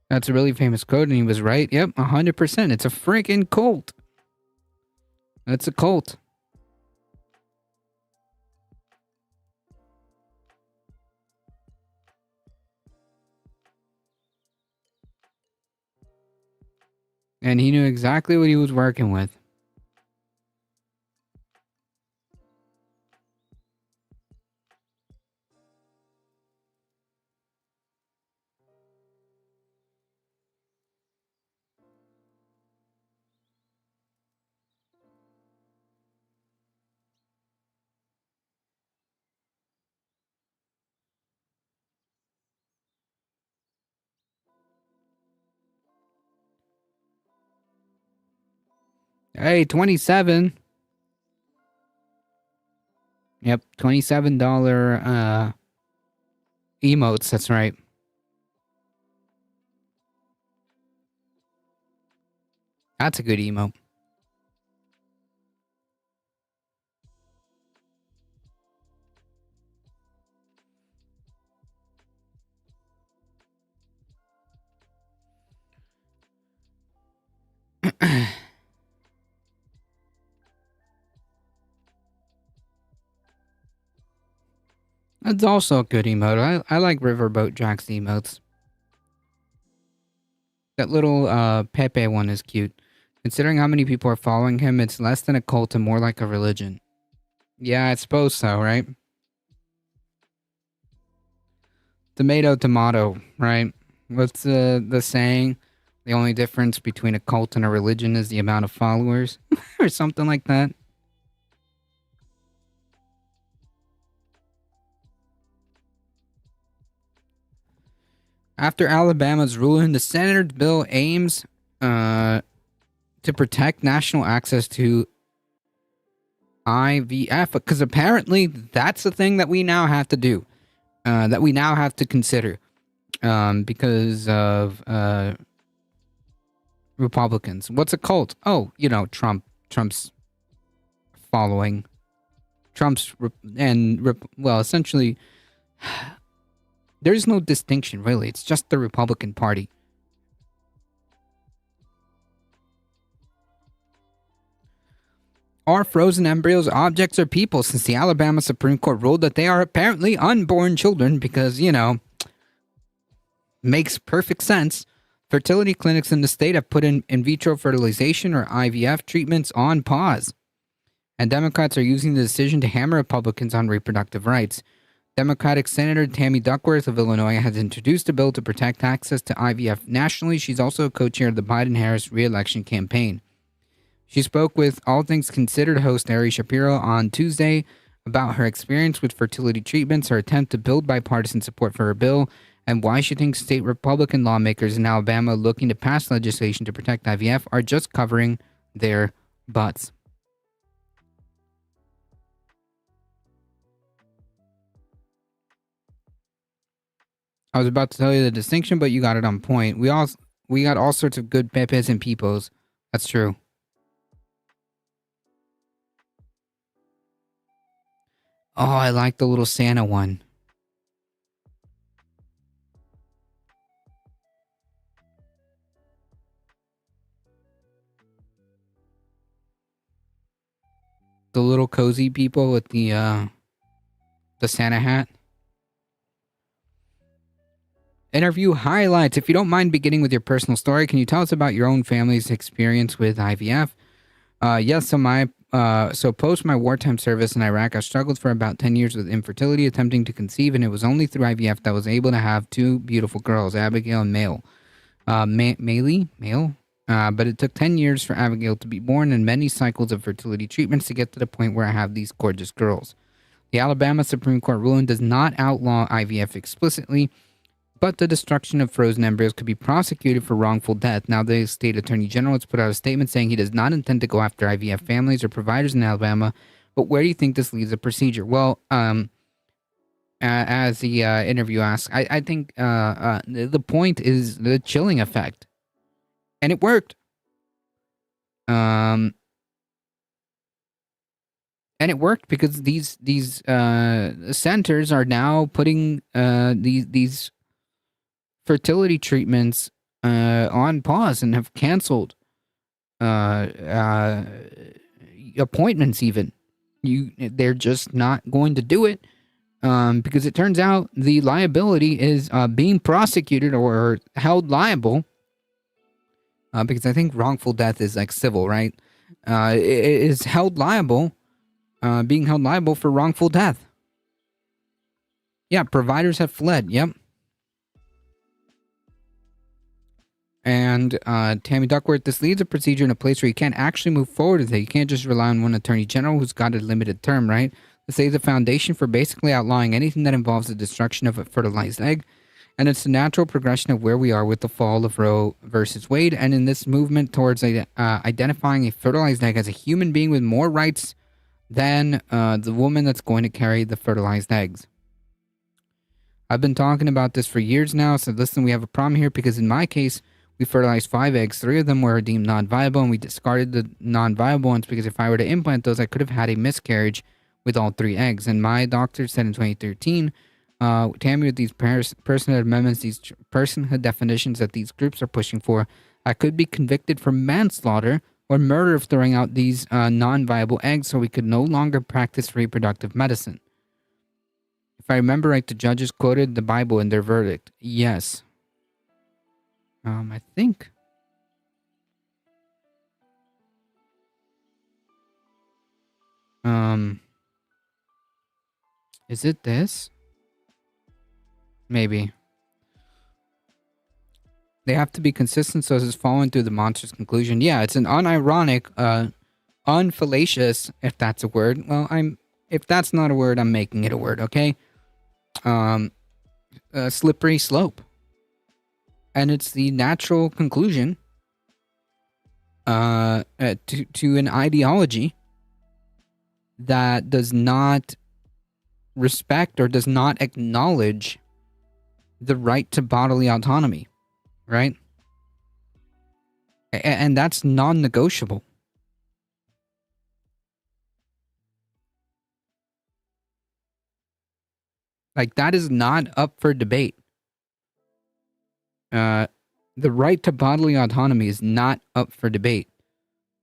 Speaker 1: That's a really famous quote, and he was right. Yep, 100%. It's a freaking cult. It's a cult. And he knew exactly what he was working with. Hey, 27. Yep, $27 emotes, that's right. That's a good emote. That's also a good emote. I like Riverboat Jack's emotes. That little Pepe one is cute. Considering how many people are following him, it's less than a cult and more like a religion. Yeah, I suppose so, right? Tomato, tomato, right? What's the saying? The only difference between a cult and a religion is the amount of followers? Or something like that. After Alabama's ruling, the Senator's bill aims to protect national access to IVF, because apparently that's the thing that we now have to do, that we now have to consider, because of Republicans. What's a cult? Oh, you know, Trump's following. Well, essentially, there's no distinction, really. It's just the Republican Party. Are frozen embryos objects or people, since the Alabama Supreme Court ruled that they are apparently unborn children because, you know, makes perfect sense. Fertility clinics in the state have put in vitro fertilization or IVF treatments on pause. And Democrats are using the decision to hammer Republicans on reproductive rights. Democratic Senator Tammy Duckworth of Illinois has introduced a bill to protect access to IVF nationally. She's also a co-chair of the Biden-Harris re-election campaign. She spoke with All Things Considered host Ari Shapiro on Tuesday about her experience with fertility treatments, her attempt to build bipartisan support for her bill, and why she thinks state Republican lawmakers in Alabama looking to pass legislation to protect IVF are just covering their butts. I was about to tell you the distinction, but you got it on point. We got all sorts of good Pepes and Pipos. That's true. Oh, I like the little Santa one. The little cozy people with the Santa hat. Interview highlights. If you don't mind beginning with your personal story, can you tell us about your own family's experience with IVF? Yes, so post my wartime service in Iraq, I struggled for about 10 years with infertility, attempting to conceive, and it was only through IVF that I was able to have 2 beautiful girls, Abigail and Male. Male? But it took 10 years for Abigail to be born and many cycles of fertility treatments to get to the point where I have these gorgeous girls. The Alabama Supreme Court ruling does not outlaw IVF explicitly, but the destruction of frozen embryos could be prosecuted for wrongful death. Now, the state attorney general has put out a statement saying he does not intend to go after IVF families or providers in Alabama. But where do you think this leaves the procedure? Well, as the interview asks, I think the point is the chilling effect, and it worked. And it worked because these centers are now putting these fertility treatments on pause and have canceled appointments. Even they're just not going to do it because it turns out the liability is being prosecuted or held liable because I think wrongful death is like civil, right? It is held liable, being held liable for wrongful death. Yeah, providers have fled. Yep. And Tammy Duckworth, this leaves a procedure in a place where you can't actually move forward with it. You can't just rely on one attorney general who's got a limited term, right? This lays a foundation for basically outlawing anything that involves the destruction of a fertilized egg. And it's the natural progression of where we are with the fall of Roe versus Wade. And in this movement towards identifying a fertilized egg as a human being with more rights than the woman that's going to carry the fertilized eggs. I've been talking about this for years now. So listen, we have a problem here because in my case, we fertilized 5 eggs. 3 of them were deemed non-viable, and we discarded the non-viable ones because if I were to implant those, I could have had a miscarriage with all 3 eggs. And my doctor said in 2013, Tammy, with these personhood amendments, these personhood definitions that these groups are pushing for, I could be convicted for manslaughter or murder of throwing out these non-viable eggs so we could no longer practice reproductive medicine. If I remember right, the judges quoted the Bible in their verdict. Yes. I think. Is it this? Maybe. They have to be consistent so it's following through the monster's conclusion. Yeah, it's an unironic, unfallacious, if that's a word. Well, if that's not a word, I'm making it a word, okay? A slippery slope. And it's the natural conclusion to an ideology that does not respect or does not acknowledge the right to bodily autonomy, right? And that's non-negotiable. Like, that is not up for debate. The right to bodily autonomy is not up for debate.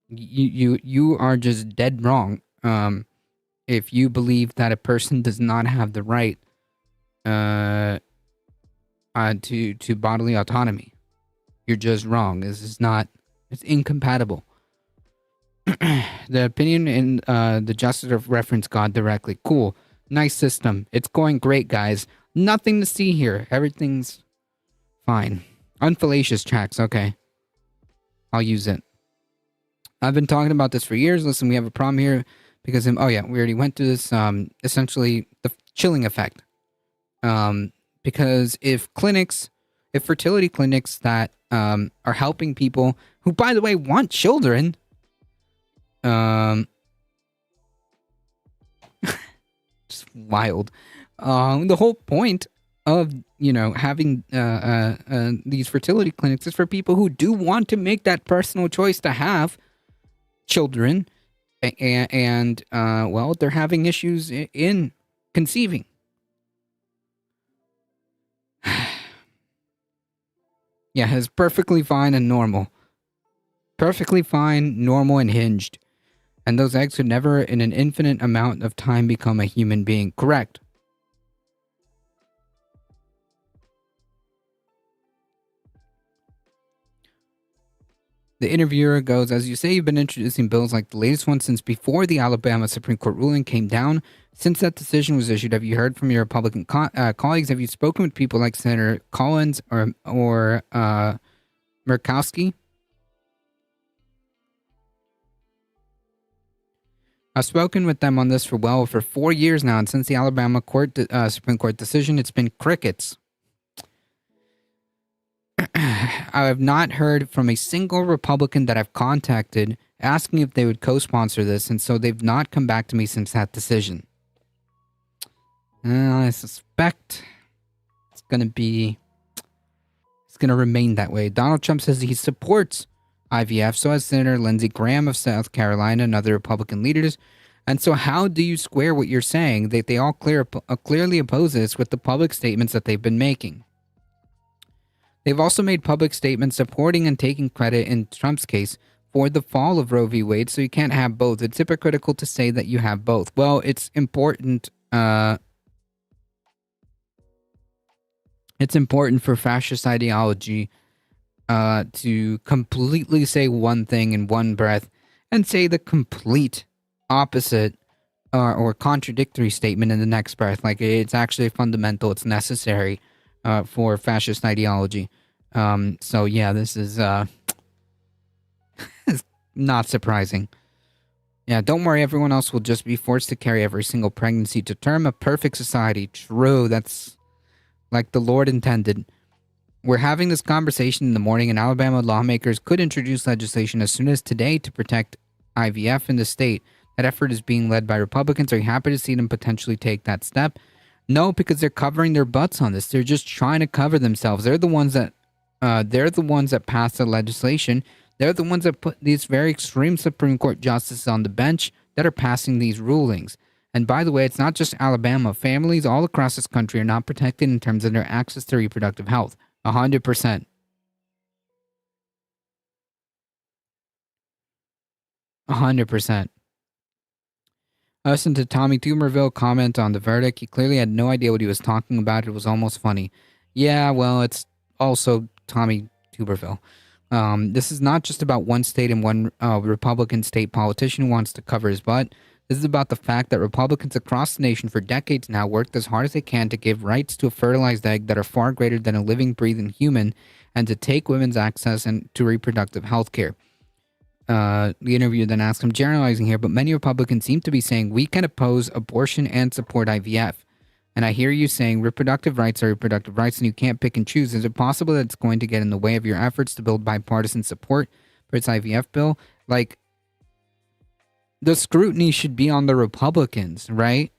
Speaker 1: You are just dead wrong if you believe that a person does not have the right to bodily autonomy. You're just wrong. This is not. It's incompatible. The opinion in the justice of reference God directly. Cool. Nice system. It's going great, guys. Nothing to see here. Everything's fine. Unfallacious tracks. Okay. I'll use it. I've been talking about this for years. Listen, we have a problem here because, we already went through this, essentially the chilling effect. Because if fertility clinics that are helping people who, by the way, want children, just wild. The whole point of having these fertility clinics is for people who do want to make that personal choice to have children, and they're having issues in conceiving. Yeah, it's perfectly fine and normal. Perfectly fine, normal, and hinged. And those eggs could never, in an infinite amount of time, become a human being. Correct. The interviewer goes, as you say, you've been introducing bills like the latest one since before the Alabama Supreme Court ruling came down. Since that decision was issued, have you heard from your Republican colleagues? Have you spoken with people like Senator Collins or Murkowski? I've spoken with them on this for well over 4 years now, and since the Alabama Supreme Court decision, it's been crickets. I have not heard from a single Republican that I've contacted asking if they would co-sponsor this, and so they've not come back to me since that decision. I suspect it's going to remain that way. Donald Trump says he supports IVF, so has Senator Lindsey Graham of South Carolina and other Republican leaders. And so how do you square what you're saying, that they all clearly oppose this, with the public statements that they've been making? They've also made public statements supporting and taking credit, in Trump's case, for the fall of Roe v. Wade, so you can't have both. It's hypocritical to say that you have both. Well, it's important. It's important for fascist ideology to completely say one thing in one breath and say the complete opposite or contradictory statement in the next breath. Like, it's actually fundamental. It's necessary for fascist ideology. So yeah, this is not surprising. Yeah, don't worry, everyone else will just be forced to carry every single pregnancy to term. A perfect society. True, that's like the Lord intended. We're having this conversation in the morning, and Alabama lawmakers could introduce legislation as soon as today to protect IVF in the state. That effort is being led by Republicans. Are you happy to see them potentially take that step? No, because they're covering their butts on this. They're just trying to cover themselves. They're the ones that pass the legislation. They're the ones that put these very extreme Supreme Court justices on the bench that are passing these rulings. And by the way, it's not just Alabama. Families all across this country are not protected in terms of their access to reproductive health. 100%. 100%. I listened to Tommy Tuberville comment on the verdict. He clearly had no idea what he was talking about. It was almost funny. Yeah, well, it's also Tommy Tuberville. This is not just about one state and one Republican state politician who wants to cover his butt. This is about the fact that Republicans across the nation for decades now worked as hard as they can to give rights to a fertilized egg that are far greater than a living, breathing human, and to take women's access to reproductive health care. The interviewer then asked, I'm generalizing here, but many Republicans seem to be saying we can oppose abortion and support IVF. And I hear you saying reproductive rights are reproductive rights and you can't pick and choose. Is it possible that it's going to get in the way of your efforts to build bipartisan support for its IVF bill? Like, the scrutiny should be on the Republicans, right?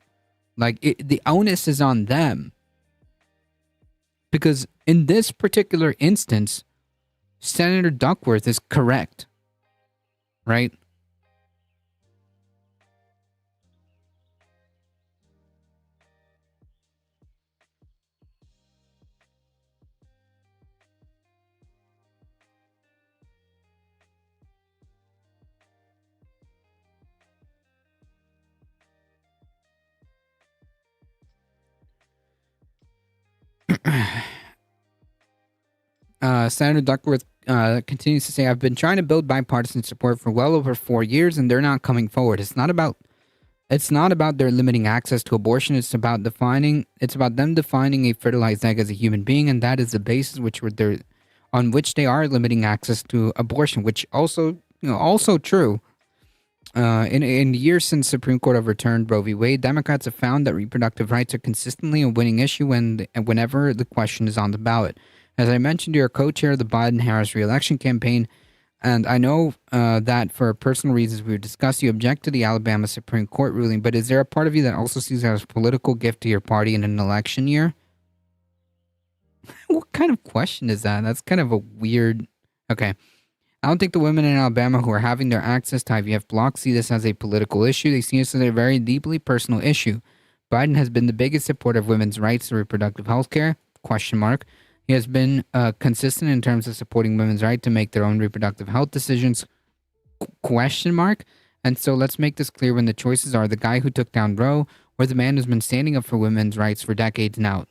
Speaker 1: Like, the onus is on them. Because in this particular instance, Senator Duckworth is correct. Right? Senator Duckworth continues to say, I've been trying to build bipartisan support for well over 4 years and they're not coming forward. It's not about their limiting access to abortion. It's about them defining a fertilized egg as a human being, and that is the basis on which they are limiting access to abortion, which also true. In the years since Supreme Court overturned Roe v. Wade, Democrats have found that reproductive rights are consistently a winning issue whenever the question is on the ballot. As I mentioned, you're a co-chair of the Biden-Harris re-election campaign, and I know that for personal reasons we discussed, you object to the Alabama Supreme Court ruling, but is there a part of you that also sees it as a political gift to your party in an election year? What kind of question is that? That's kind of a weird... Okay. I don't think the women in Alabama who are having their access to IVF blocked see this as a political issue. They see this as a very deeply personal issue. Biden has been the biggest supporter of women's rights to reproductive health care, ? He has been consistent in terms of supporting women's right to make their own reproductive health decisions, ? And so let's make this clear when the choices are the guy who took down Roe or the man who's been standing up for women's rights for decades now. ?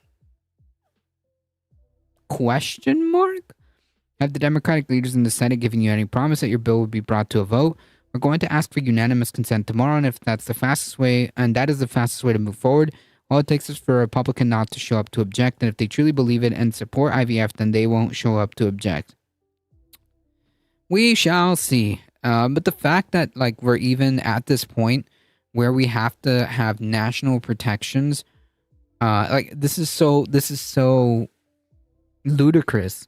Speaker 1: Have the Democratic leaders in the Senate given you any promise that your bill would be brought to a vote? We're going to ask for unanimous consent tomorrow, and if that's the fastest way, and that is the fastest way to move forward, all it takes is for a Republican not to show up to object, and if they truly believe it and support IVF, then they won't show up to object. We shall see. But the fact that like we're even at this point where we have to have national protections, like this is so ludicrous,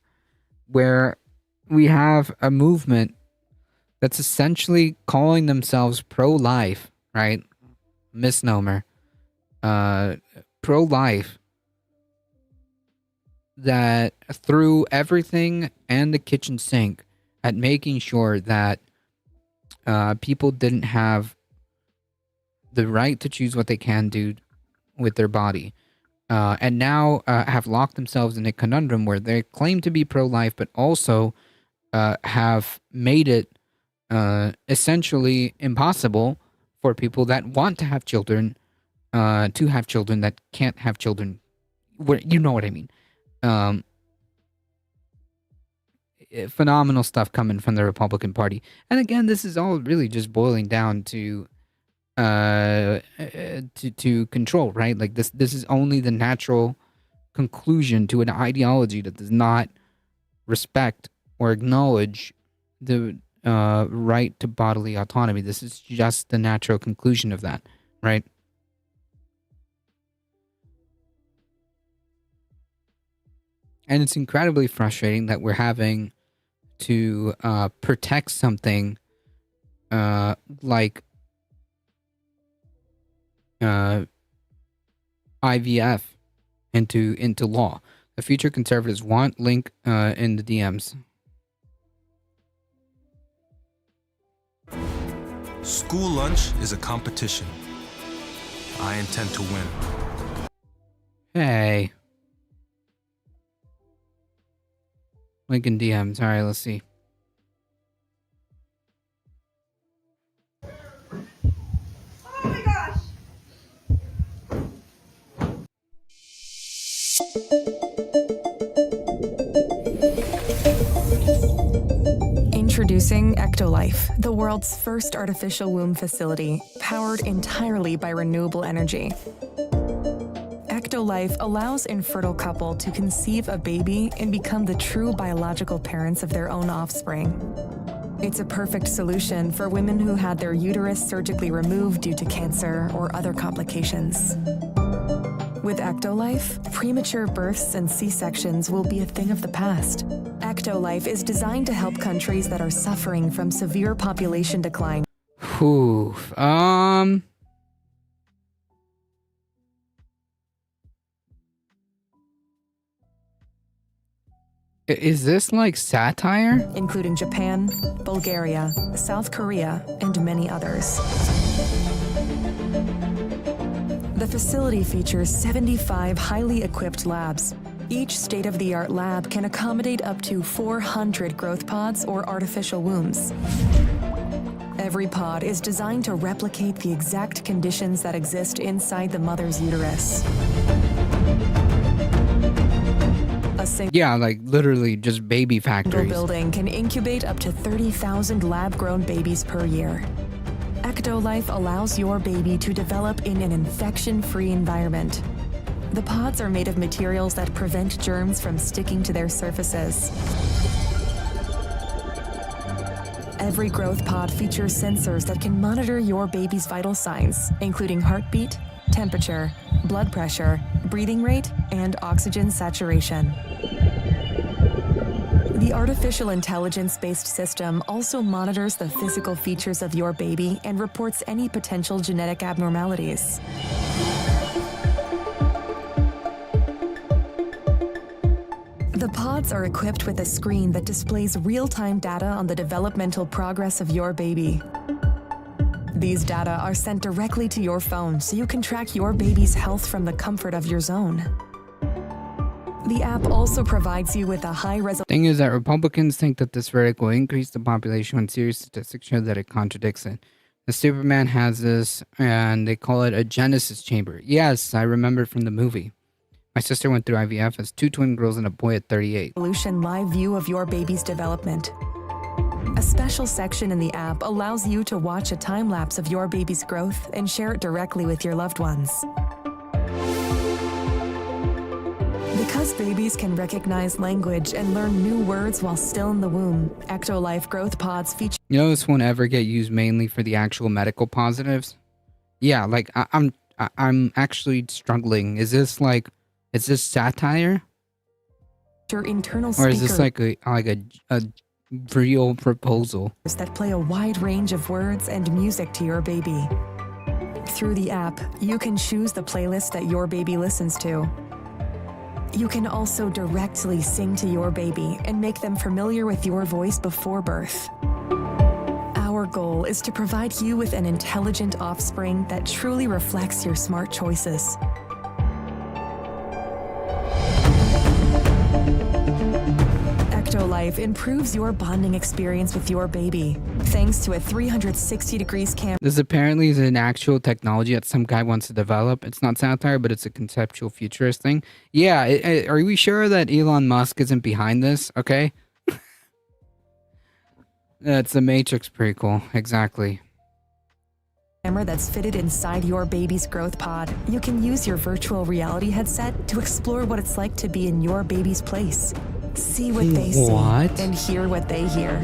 Speaker 1: where we have a movement that's essentially calling themselves pro-life, right? Misnomer. Pro-life, that threw everything and the kitchen sink at making sure that people didn't have the right to choose what they can do with their body. And now have locked themselves in a conundrum where they claim to be pro-life, but also have made it essentially impossible for people that want to have children to have children that can't have children. You know what I mean. Phenomenal stuff coming from the Republican Party. And again, this is all really just boiling down to control, right? Like this is only the natural conclusion to an ideology that does not respect or acknowledge the right to bodily autonomy. This is just the natural conclusion of that, right? And it's incredibly frustrating that we're having to protect something like IVF into law. The future conservatives want. Link in the DMs.
Speaker 13: School lunch is a competition. I intend to win.
Speaker 1: Hey. Link in DMs. All right, let's see.
Speaker 14: Oh my gosh!
Speaker 15: Introducing Ectolife, the world's first artificial womb facility, powered entirely by renewable energy. Ectolife allows infertile couple to conceive a baby and become the true biological parents of their own offspring. It's a perfect solution for women who had their uterus surgically removed due to cancer or other complications. With Ectolife, premature births and C-sections will be a thing of the past. Ectolife is designed to help countries that are suffering from severe population decline.
Speaker 1: Whew. Is this like satire?
Speaker 15: Including Japan, Bulgaria, South Korea, and many others. The facility features 75 highly equipped labs. Each state-of-the-art lab can accommodate up to 400 growth pods or artificial wombs. Every pod is designed to replicate the exact conditions that exist inside the mother's uterus.
Speaker 1: Yeah, like literally just baby
Speaker 15: A single
Speaker 1: factories.
Speaker 15: building can incubate up to 30,000 lab-grown babies per year. Ectolife allows your baby to develop in an infection-free environment. The pods are made of materials that prevent germs from sticking to their surfaces. Every growth pod features sensors that can monitor your baby's vital signs, including heartbeat, temperature, blood pressure, breathing rate, and oxygen saturation. The artificial intelligence-based system also monitors the physical features of your baby and reports any potential genetic abnormalities. The pods are equipped with a screen that displays real-time data on the developmental progress of your baby. These data are sent directly to your phone so you can track your baby's health from the comfort of your zone. The app also provides you with a high-resolution
Speaker 1: Thing is that Republicans think that this verdict will increase the population when serious statistics show that it contradicts it. The Superman has this, and they call it a Genesis chamber. Yes, I remember from the movie. My sister went through IVF as 2 twin girls and a boy at 38.
Speaker 15: live view of your baby's development. A special section in the app allows you to watch a time lapse of your baby's growth and share it directly with your loved ones. Because babies can recognize language and learn new words while still in the womb, Ectolife Growth Pods feature
Speaker 1: You know this won't ever get used mainly for the actual medical positives? Yeah, like I'm actually struggling. Is this satire?
Speaker 15: your internal
Speaker 1: Or is
Speaker 15: speakers
Speaker 1: this like a real proposal?
Speaker 15: that play a wide range of words and music to your baby. Through the app, you can choose the playlist that your baby listens to. You can also directly sing to your baby and make them familiar with your voice before birth. Our goal is to provide you with an intelligent offspring that truly reflects your smart choices. Ectolife improves your bonding experience with your baby thanks to a 360 degrees camera.
Speaker 1: This apparently is an actual technology that some guy wants to develop. It's not satire, but it's a conceptual futurist thing. Yeah, are we sure that Elon Musk isn't behind this? Okay. That's the Matrix prequel, exactly.
Speaker 15: Camera that's fitted inside your baby's growth pod. You can use your virtual reality headset to explore what it's like to be in your baby's place. See what they see
Speaker 1: What?
Speaker 15: and hear what they hear.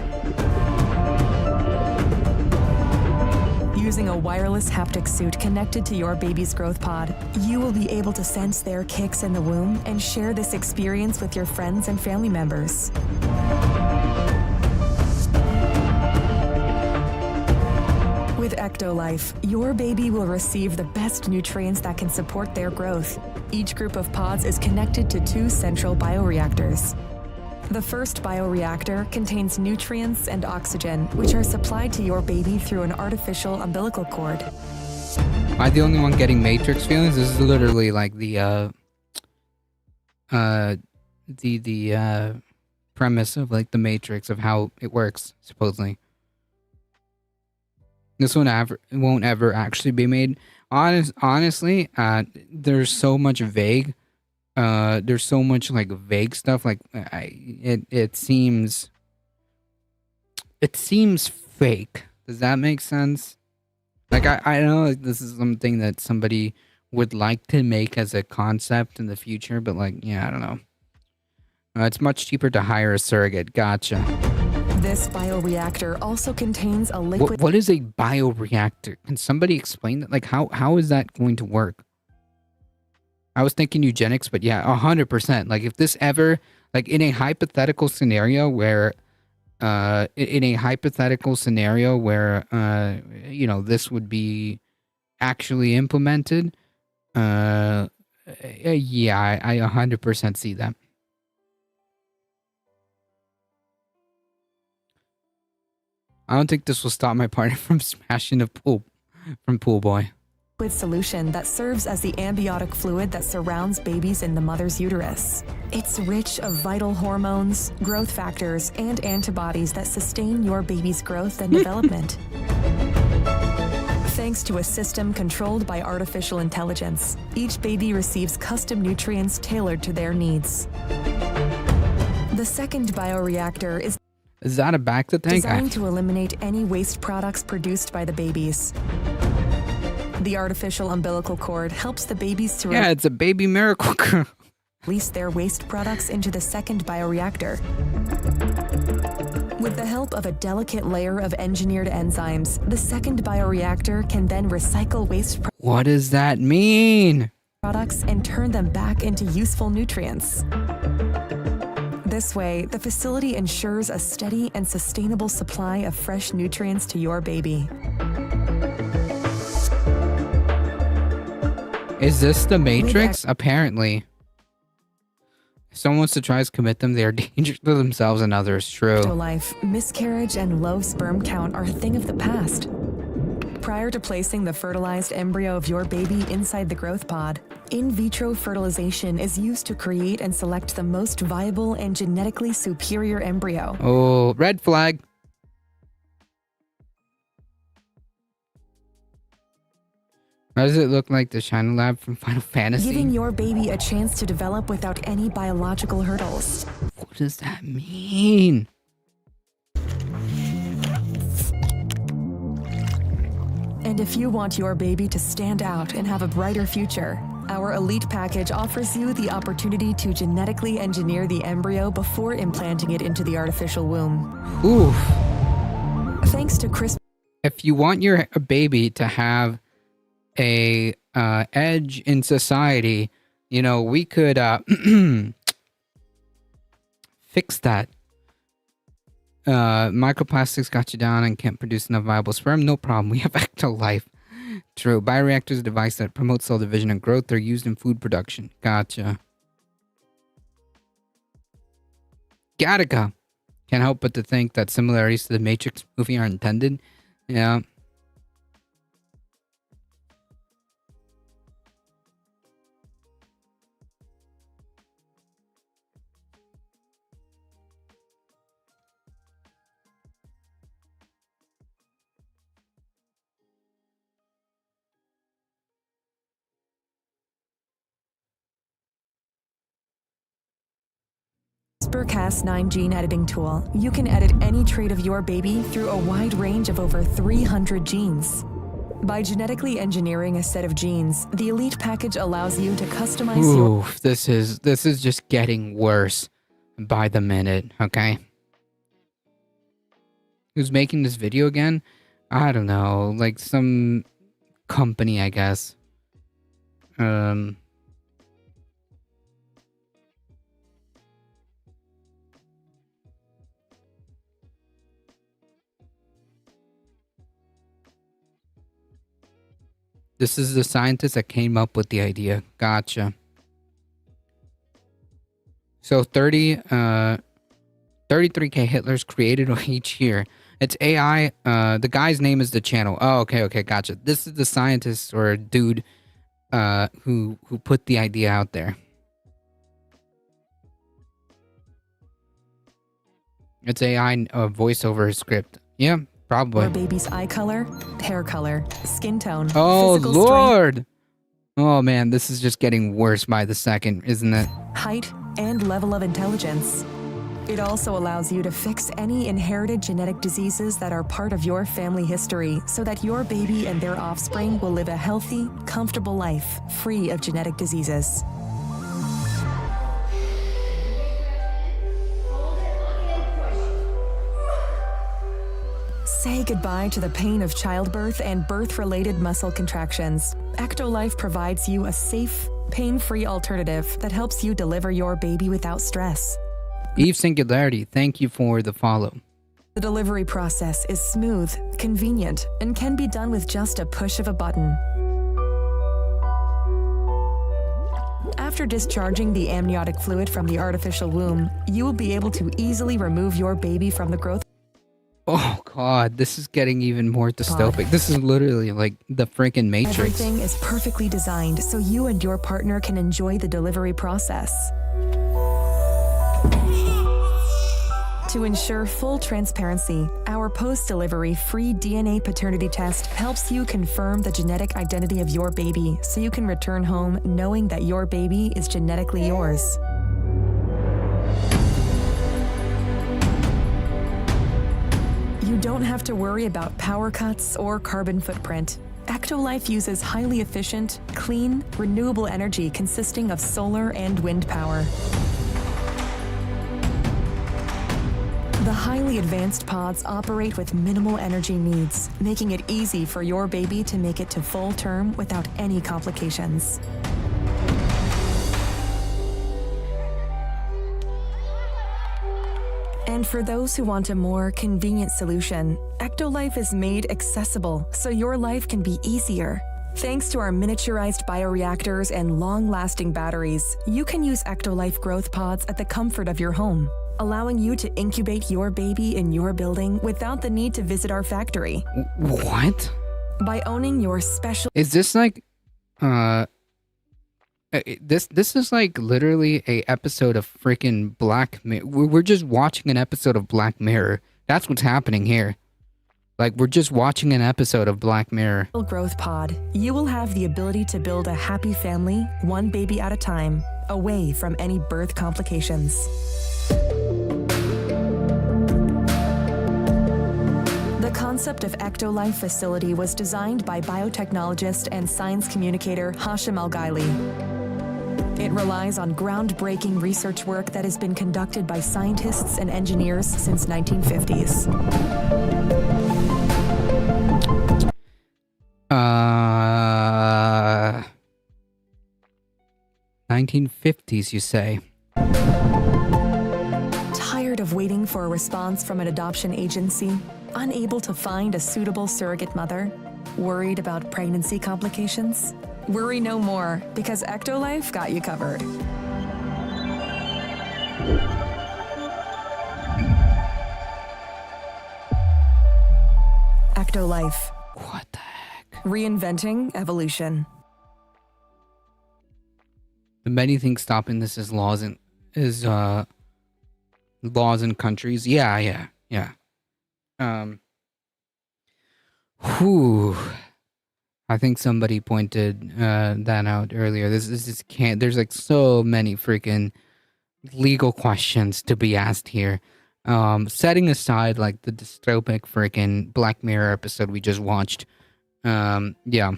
Speaker 15: Using a wireless haptic suit connected to your baby's growth pod, you will be able to sense their kicks in the womb and share this experience with your friends and family members. With Ectolife, your baby will receive the best nutrients that can support their growth. Each group of pods is connected to 2 central bioreactors. The first bioreactor contains nutrients and oxygen, which are supplied to your baby through an artificial umbilical cord.
Speaker 1: Am I the only one getting Matrix feelings? This is literally like the premise of like the Matrix of how it works, supposedly. This one won't ever actually be made. Honestly, there's so much vague. There's so much like vague stuff. Like it seems fake. Does that make sense? Like I know like, this is something that somebody would like to make as a concept in the future, but like yeah, I don't know. It's much cheaper to hire a surrogate. Gotcha.
Speaker 15: This bioreactor also contains a liquid.
Speaker 1: What is a bioreactor? Can somebody explain that? Like how is that going to work? I was thinking eugenics, but yeah, 100%. Like if this ever, like in a hypothetical scenario where, you know, this would be actually implemented, yeah, I 100% see that. I don't think this will stop my partner from smashing the pool from Pool Boy.
Speaker 15: Liquid solution that serves as the amniotic fluid that surrounds babies in the mother's uterus. It's rich of vital hormones, growth factors, and antibodies that sustain your baby's growth and development. Thanks to a system controlled by artificial intelligence, each baby receives custom nutrients tailored to their needs. The second bioreactor is
Speaker 1: that a Bacta tank?
Speaker 15: designed to eliminate any waste products produced by the babies. The artificial umbilical cord helps the babies to
Speaker 1: Yeah, it's a baby miracle girl.
Speaker 15: release their waste products into the second bioreactor. With the help of a delicate layer of engineered enzymes, the second bioreactor can then recycle waste
Speaker 1: What does that mean?
Speaker 15: products and turn them back into useful nutrients. This way, the facility ensures a steady and sustainable supply of fresh nutrients to your baby.
Speaker 1: Is this the Matrix? Apparently. If someone wants to try to commit them, they are dangerous to themselves and others. True.
Speaker 15: Life, miscarriage, and low sperm count are a thing of the past. Prior to placing the fertilized embryo of your baby inside the growth pod, in vitro fertilization is used to create and select the most viable and genetically superior embryo.
Speaker 1: Oh, red flag. Why does it look like the Shine Lab from Final Fantasy?
Speaker 15: Giving your baby a chance to develop without any biological hurdles.
Speaker 1: What does that mean?
Speaker 15: And if you want your baby to stand out and have a brighter future, our Elite package offers you the opportunity to genetically engineer the embryo before implanting it into the artificial womb.
Speaker 1: Oof.
Speaker 15: Thanks to CRISPR.
Speaker 1: If you want your baby to have a edge in society, you know, we could fix that. Microplastics got you down and can't produce enough viable sperm. No problem. We have Ectolife. True. Bioreactor is a device that promotes cell division and growth. They're used in food production. Gotcha. Gattaca. Can't help but to think that similarities to the Matrix movie are intended. Yeah.
Speaker 15: CRISPR-Cas9 gene editing tool. You can edit any trait of your baby through a wide range of over 300 genes. By genetically engineering a set of genes, the Elite package allows you to customize your...
Speaker 1: Oof, this is just getting worse by the minute, okay? Who's making this video again? I don't know, like some company, I guess. This is the scientist that came up with the idea. Gotcha. So 33K Hitlers created each year. It's AI. The guy's name is the channel. Oh, okay, gotcha. This is the scientist or dude who put the idea out there. It's AI voiceover script. Yeah. Probably.
Speaker 15: Your baby's eye color, hair color, skin tone.
Speaker 1: Oh,
Speaker 15: physical
Speaker 1: Lord.
Speaker 15: strength,
Speaker 1: Oh, man, this is just getting worse by the second, isn't it?
Speaker 15: height, and level of intelligence. It also allows you to fix any inherited genetic diseases that are part of your family history so that your baby and their offspring will live a healthy, comfortable life free of genetic diseases. Say goodbye to the pain of childbirth and birth-related muscle contractions. Ectolife provides you a safe, pain-free alternative that helps you deliver your baby without stress.
Speaker 1: Eve Singularity, thank you for the follow.
Speaker 15: The delivery process is smooth, convenient, and can be done with just a push of a button. After discharging the amniotic fluid from the artificial womb, you will be able to easily remove your baby from the growth.
Speaker 1: Oh, God, this is getting even more dystopic. This is literally like the freaking Matrix.
Speaker 15: Everything is perfectly designed so you and your partner can enjoy the delivery process. To ensure full transparency, our post-delivery free DNA paternity test helps you confirm the genetic identity of your baby so you can return home knowing that your baby is genetically yours. You don't have to worry about power cuts or carbon footprint. Ectolife uses highly efficient, clean, renewable energy consisting of solar and wind power. The highly advanced pods operate with minimal energy needs, making it easy for your baby to make it to full term without any complications. And for those who want a more convenient solution, Ectolife is made accessible so your life can be easier. Thanks to our miniaturized bioreactors and long-lasting batteries, you can use Ectolife growth pods at the comfort of your home, allowing you to incubate your baby in your building without the need to visit our factory.
Speaker 1: What?
Speaker 15: By owning your special...
Speaker 1: Is this like, this is like literally a episode of freaking Black Mirror. We're just watching an episode of Black Mirror. That's what's happening here. Like, we're just watching an episode of Black Mirror.
Speaker 15: Growth Pod, you will have the ability to build a happy family, one baby at a time, away from any birth complications. The concept of Ectolife facility was designed by biotechnologist and science communicator Hashim Al-Ghaili. It relies on groundbreaking research work that has been conducted by scientists and engineers since 1950s.
Speaker 1: 1950s, you say?
Speaker 15: Tired of waiting for a response from an adoption agency? Unable to find a suitable surrogate mother? Worried about pregnancy complications? Worry no more, because Ectolife got you covered. Ectolife.
Speaker 1: What the heck?
Speaker 15: Reinventing evolution.
Speaker 1: The many things stopping this is laws and laws in countries. Yeah. Whew. I think somebody pointed that out earlier. This can't. There's like so many freaking legal questions to be asked here. Setting aside like the dystopic freaking Black Mirror episode we just watched. Yeah.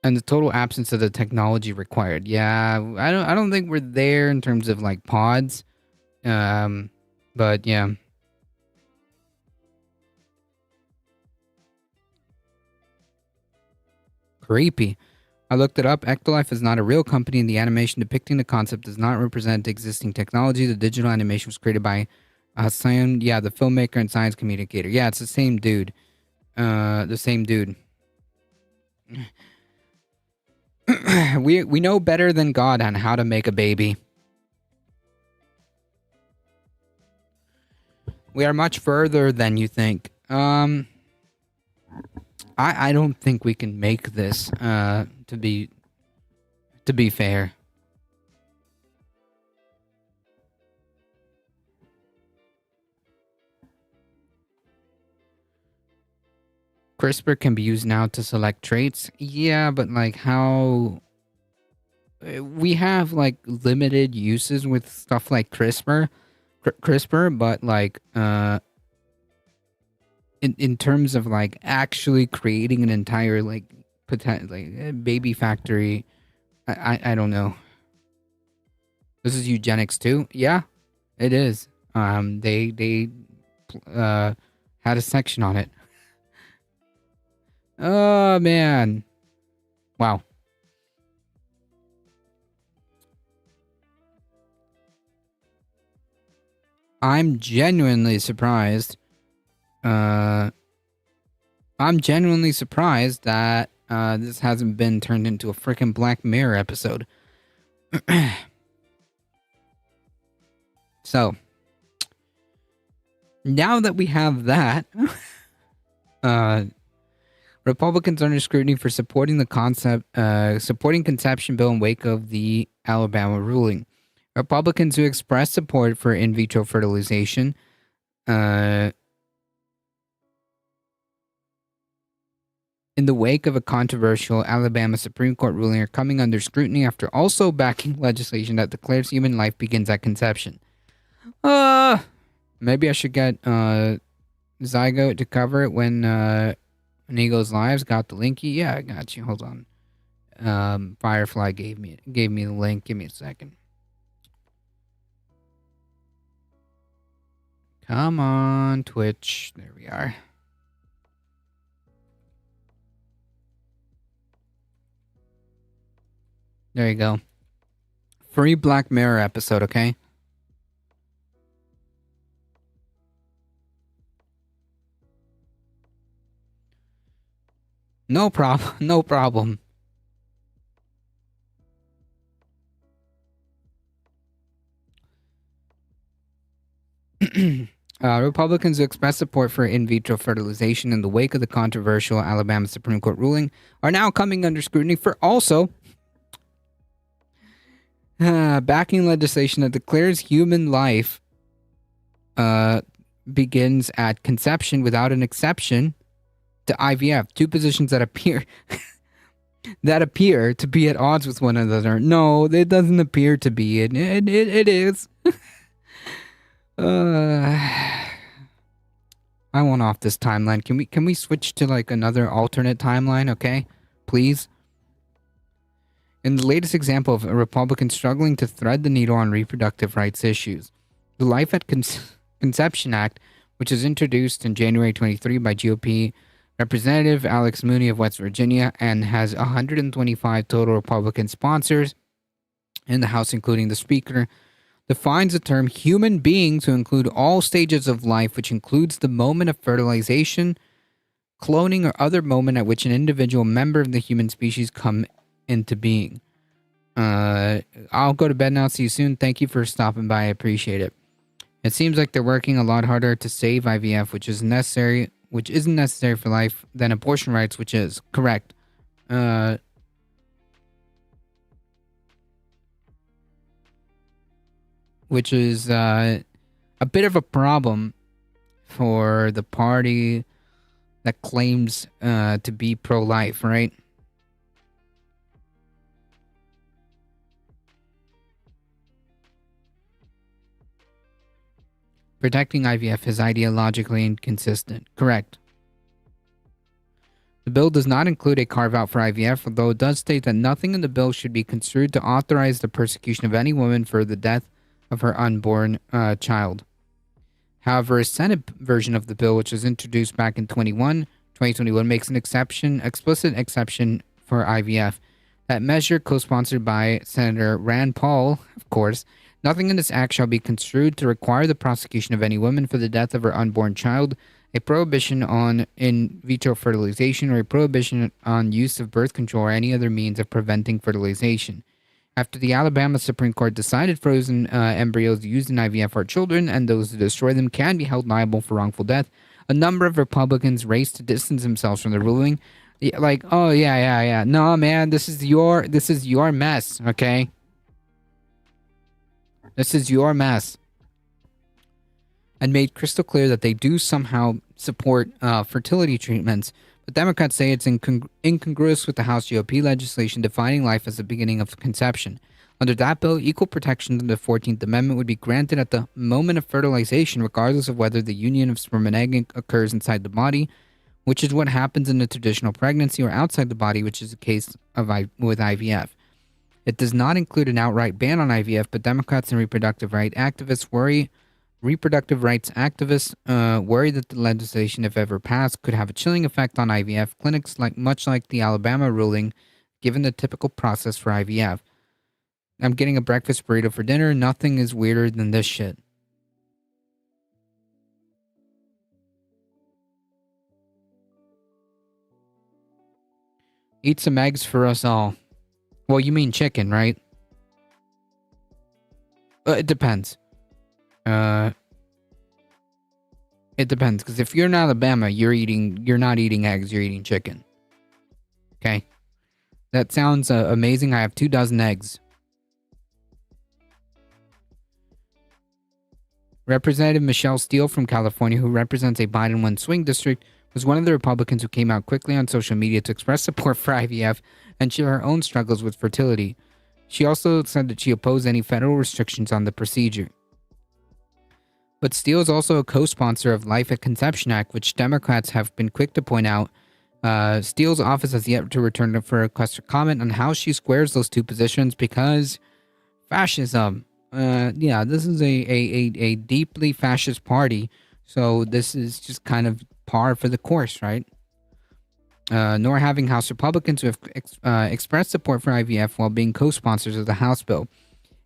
Speaker 1: And the total absence of the technology required. Yeah, I don't think we're there in terms of like pods. But yeah. Creepy. I looked it up. Ectolife is not a real company, and the animation depicting the concept does not represent existing technology. The digital animation was created by the filmmaker and science communicator. Yeah, it's the same dude. The same dude. We know better than God on how to make a baby. We are much further than you think. I don't think we can make this, to be fair. CRISPR can be used now to select traits. Yeah, but like how... We have like limited uses with stuff like CRISPR, but like, in terms of like actually creating an entire like baby factory, I don't know. This is eugenics too. Yeah, it is. They had a section on it. Oh man, wow. I'm genuinely surprised. I'm genuinely surprised that this hasn't been turned into a freaking Black Mirror episode. So, now that we have that, Republicans are under scrutiny for supporting conception bill in wake of the Alabama ruling. Republicans who expressed support for in vitro fertilization, in the wake of a controversial Alabama Supreme Court ruling, are coming under scrutiny after also backing legislation that declares human life begins at conception. Maybe I should get Zygote to cover it when Eagles Lives. Got the linky? Yeah, I got you. Hold on. Firefly gave me the link. Give me a second. Come on, Twitch. There we are. There you go. Free Black Mirror episode, okay? No problem. No problem. Republicans who expressed support for in vitro fertilization in the wake of the controversial Alabama Supreme Court ruling are now coming under scrutiny for also backing legislation that declares human life begins at conception without an exception to IVF. Two positions that appear to be at odds with one another. No, it doesn't appear to be. It is. I want off this timeline. Can we switch to like another alternate timeline, okay? Please. In the latest example of a Republican struggling to thread the needle on reproductive rights issues, the Life at Conception Act, which was introduced in January 23 by GOP Representative Alex Mooney of West Virginia and has 125 total Republican sponsors in the House, including the Speaker, defines the term human being to include all stages of life, which includes the moment of fertilization, cloning, or other moment at which an individual member of the human species come into being. I'll go to bed now. See you soon. Thank you for stopping by. I appreciate it. It seems like they're working a lot harder to save IVF, which isn't necessary for life, than abortion rights, which is correct. Which is a bit of a problem for the party that claims to be pro-life, right? Protecting IVF is ideologically inconsistent. Correct. The bill does not include a carve-out for IVF, although it does state that nothing in the bill should be construed to authorize the persecution of any woman for the death of her unborn child. However, a Senate version of the bill, which was introduced back in 2021, makes an explicit exception for IVF. That measure, co-sponsored by Senator Rand Paul, of course, nothing in this act shall be construed to require the prosecution of any woman for the death of her unborn child, a prohibition on in vitro fertilization, or a prohibition on use of birth control or any other means of preventing fertilization. After the Alabama Supreme Court decided frozen embryos used in IVF are children and those who destroy them can be held liable for wrongful death, a number of Republicans raced to distance themselves from the ruling. Like, oh yeah. No, man, this is your mess, okay? This is your mess. And made crystal clear that they do somehow support fertility treatments, but Democrats say it's incongruous with the House GOP legislation defining life as the beginning of conception. Under that bill, equal protection under the 14th Amendment would be granted at the moment of fertilization, regardless of whether the union of sperm and egg occurs inside the body, which is what happens in a traditional pregnancy, or outside the body, which is the case with IVF. It does not include an outright ban on IVF, but Democrats and reproductive rights activists worry that the legislation, if ever passed, could have a chilling effect on IVF clinics, much like the Alabama ruling, given the typical process for IVF. I'm getting a breakfast burrito for dinner. Nothing is weirder than this shit. Eat some eggs for us all. Well, you mean chicken, right? It depends. It depends, because if you're in Alabama, you're not eating eggs, you're eating chicken. Okay? That sounds amazing. I have 24 eggs. Representative Michelle Steele from California, who represents a Biden-won swing district, was one of the Republicans who came out quickly on social media to express support for IVF and share her own struggles with fertility. She also said that she opposed any federal restrictions on the procedure. But Steele is also a co-sponsor of Life at Conception Act, which Democrats have been quick to point out. Steele's office has yet to return for a request for comment on how she squares those two positions, because fascism. This is a deeply fascist party, so this is just kind of par for the course, right? Nor having House Republicans who have expressed support for IVF while being co-sponsors of the House bill.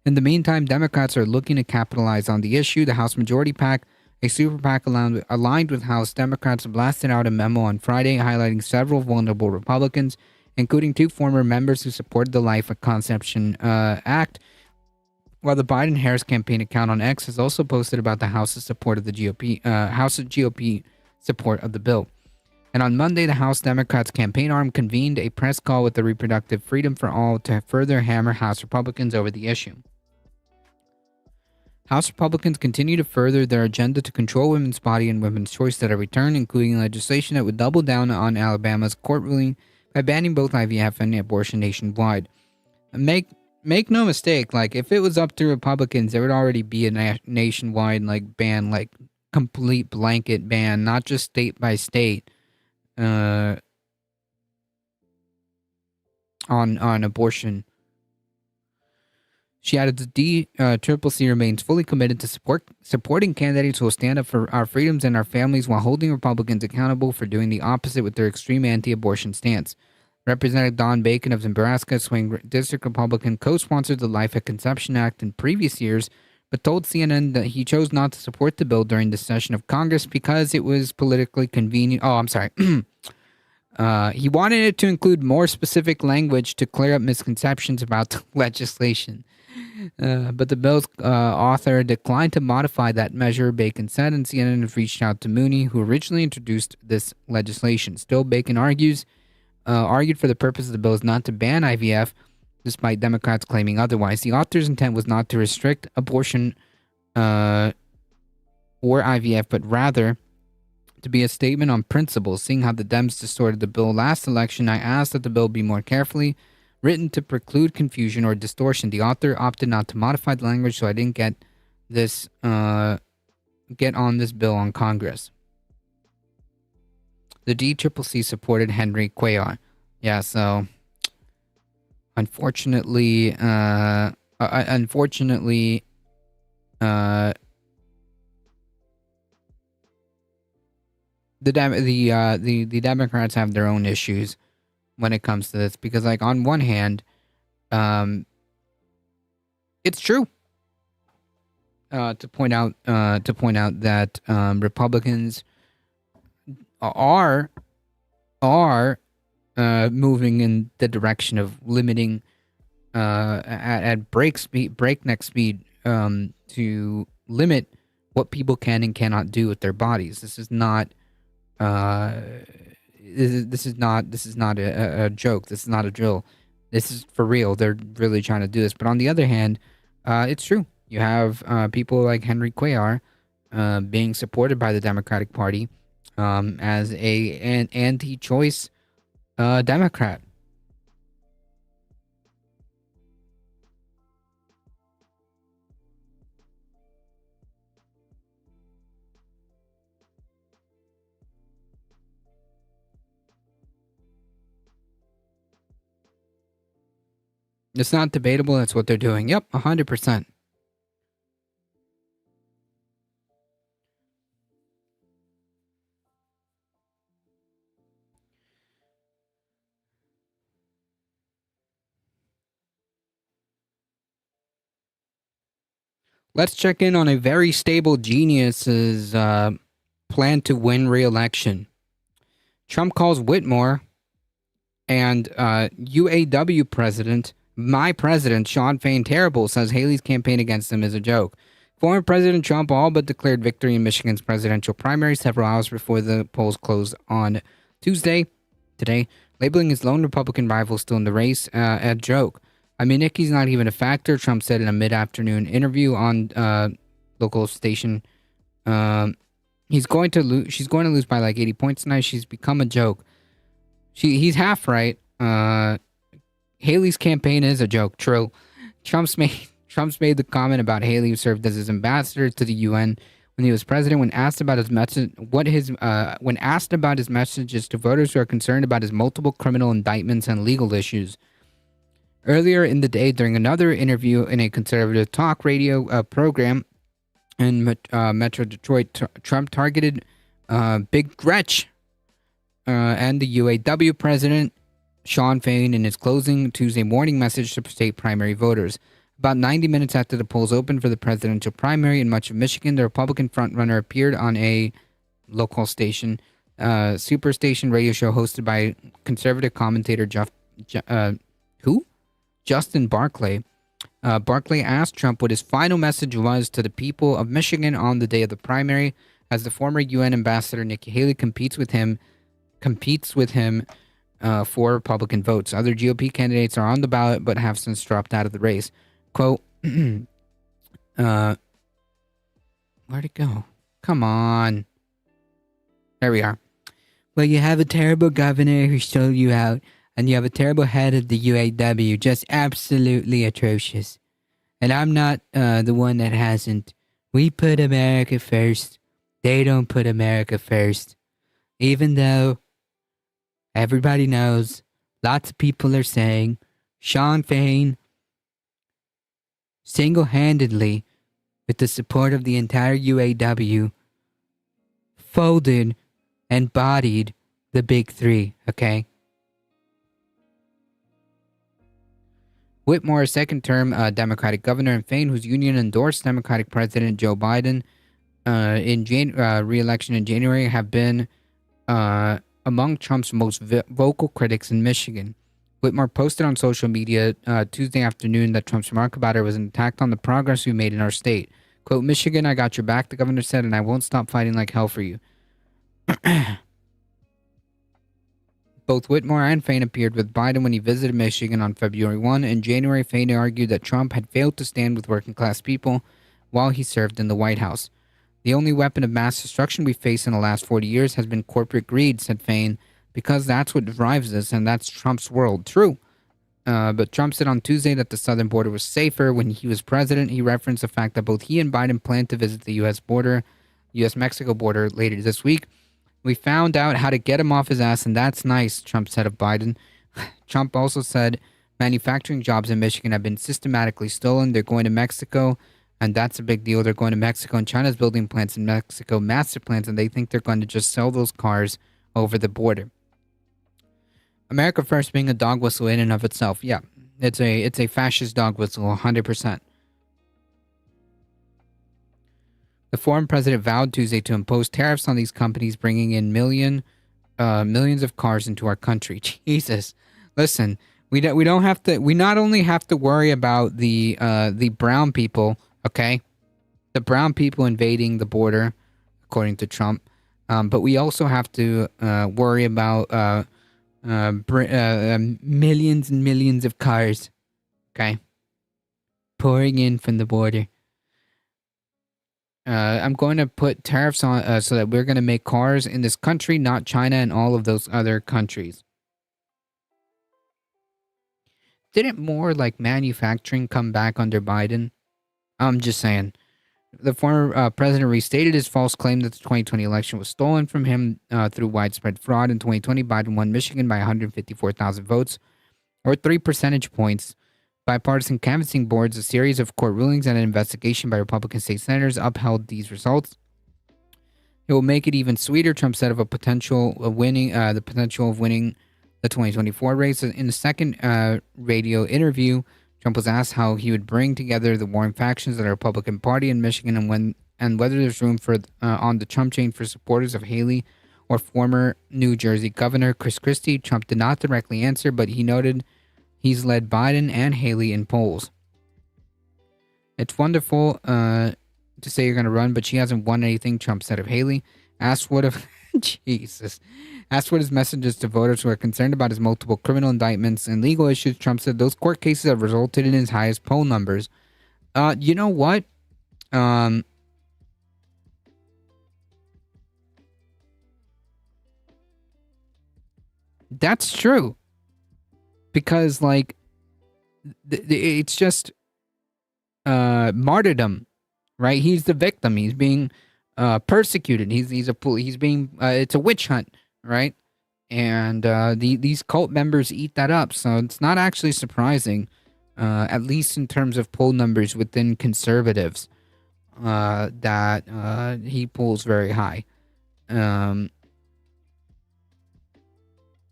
Speaker 1: In the meantime, Democrats are looking to capitalize on the issue. The House Majority PAC, a super PAC aligned with House Democrats, blasted out a memo on Friday highlighting several vulnerable Republicans, including 2 former members who supported the Life at Conception Act, while the Biden-Harris campaign account on X has also posted about the House's support of the House's GOP support of the bill. And on Monday, the House Democrats' campaign arm convened a press call with the Reproductive Freedom for All to further hammer House Republicans over the issue. House Republicans continue to further their agenda to control women's body and women's choice that are returned, including legislation that would double down on Alabama's court ruling by banning both IVF and abortion nationwide. Make no mistake, like, if it was up to Republicans, there would already be a nationwide, like, ban, like, complete blanket ban, not just state by state, on abortion. She added the DCCC remains fully committed to supporting candidates who will stand up for our freedoms and our families while holding Republicans accountable for doing the opposite with their extreme anti-abortion stance. Representative Don Bacon of Nebraska, swing district Republican, co-sponsored the Life at Conception Act in previous years, but told CNN that he chose not to support the bill during this session of Congress because it was politically convenient. Oh, I'm sorry. He wanted it to include more specific language to clear up misconceptions about the legislation. But the bill's author declined to modify that measure, Bacon said, and CNN has reached out to Mooney, who originally introduced this legislation. Still, Bacon argued for the purpose of the bill is not to ban IVF, despite Democrats claiming otherwise. The author's intent was not to restrict abortion or IVF, but rather to be a statement on principles. Seeing how the Dems distorted the bill last election, I asked that the bill be more carefully written to preclude confusion or distortion. The author opted not to modify the language, so I didn't get on this bill on Congress. The DCCC supported Henry Cuellar. Yeah, so unfortunately, the Democrats have their own issues when it comes to this, because, like, on one hand, it's true to point out that Republicans are moving in the direction of limiting at breakneck speed to limit what people can and cannot do with their bodies. This is not this is not a joke. This is not a drill. This is for real. They're really trying to do this. But on the other hand, it's true. You have people like Henry Cuellar being supported by the Democratic Party as an anti-choice Democrat. It's not debatable. That's what they're doing. Yep, 100%. Let's check in on a very stable genius's plan to win re-election. Trump calls Whitmore and UAW president, my president, Sean Fain, terrible, says Haley's campaign against him is a joke. Former President Trump all but declared victory in Michigan's presidential primary several hours before the polls closed on Tuesday, today, labeling his lone Republican rival still in the race a joke. I mean, Nikki's not even a factor, Trump said in a mid-afternoon interview on local station. She's going to lose by like 80 points tonight. She's become a joke. He's half right. Haley's campaign is a joke. True. Trump's made the comment about Haley, who served as his ambassador to the UN when he was president. When asked about his messages to voters who are concerned about his multiple criminal indictments and legal issues. Earlier in the day, during another interview in a conservative talk radio program in Metro Detroit, Trump targeted Big Gretch and the UAW president, Sean Fain, in his closing Tuesday morning message to state primary voters. About 90 minutes after the polls opened for the presidential primary in much of Michigan, the Republican frontrunner appeared on a local station, superstation radio show hosted by conservative commentator Justin Barclay. Barkley asked Trump what his final message was to the people of Michigan on the day of the primary, as the former UN ambassador Nikki Haley competes with him for Republican votes. Other GOP candidates are on the ballot but have since dropped out of the race. Quote, where'd it go? Come on. There we are. Well, you have a terrible governor who sold you out, and you have a terrible head of the UAW, just absolutely atrocious. And I'm not the one that hasn't. We put America first. They don't put America first. Even though everybody knows, lots of people are saying, Sean Fain single-handedly, with the support of the entire UAW, folded and bodied the big three, okay? Whitmore, a second-term Democratic governor, and Fain, whose union endorsed Democratic President Joe Biden in re-election in January, have been among Trump's most vocal critics in Michigan. Whitmore posted on social media Tuesday afternoon that Trump's remark about her was an attack on the progress we made in our state. Quote, Michigan, I got your back, the governor said, and I won't stop fighting like hell for you. Both Whitmore and Fain appeared with Biden when he visited Michigan on February 1. In January, Fain argued that Trump had failed to stand with working-class people while he served in the White House. The only weapon of mass destruction we face in the last 40 years has been corporate greed, said Fain, because that's what drives us, and that's Trump's world. True. But Trump said on Tuesday that the southern border was safer when he was president. He referenced the fact that both he and Biden plan to visit the U.S.-Mexico border later this week. We found out how to get him off his ass, and that's nice, Trump said of Biden. Trump also said manufacturing jobs in Michigan have been systematically stolen. They're going to Mexico, and that's a big deal. They're going to Mexico, and China's building plants in Mexico, massive plants, and they think they're going to just sell those cars over the border. America First being a dog whistle in and of itself. Yeah, it's a fascist dog whistle, 100%. The foreign president vowed Tuesday to impose tariffs on these companies, bringing in millions of cars into our country. Jesus, listen, we don't have to. We not only have to worry about the brown people, okay, the brown people invading the border, according to Trump, but we also have to worry about millions and millions of cars, okay, pouring in from the border. I'm going to put tariffs on so that we're going to make cars in this country, not China and all of those other countries. Didn't more like manufacturing come back under Biden? I'm just saying. The former president restated his false claim that the 2020 election was stolen from him through widespread fraud. In 2020, Biden won Michigan by 154,000 votes, or 3 percentage points. Bipartisan canvassing boards, a series of court rulings, and an investigation by Republican state senators upheld these results. It will make it even sweeter, Trump said, of the potential of winning the 2024 race. In the second radio interview, Trump was asked how he would bring together the warring factions of the Republican Party in Michigan and whether there's room for on the Trump chain for supporters of Haley or former New Jersey Governor Chris Christie. Trump did not directly answer, but he noted he's led Biden and Haley in polls. It's wonderful to say you're going to run, but she hasn't won anything, Trump said of Haley. Asked what his message is to voters who are concerned about his multiple criminal indictments and legal issues, Trump said those court cases have resulted in his highest poll numbers. You know what? That's true. Because, like, it's just martyrdom, right? He's the victim. He's being persecuted. It's a witch hunt, right? And these cult members eat that up. So it's not actually surprising, at least in terms of poll numbers within conservatives, that he polls very high.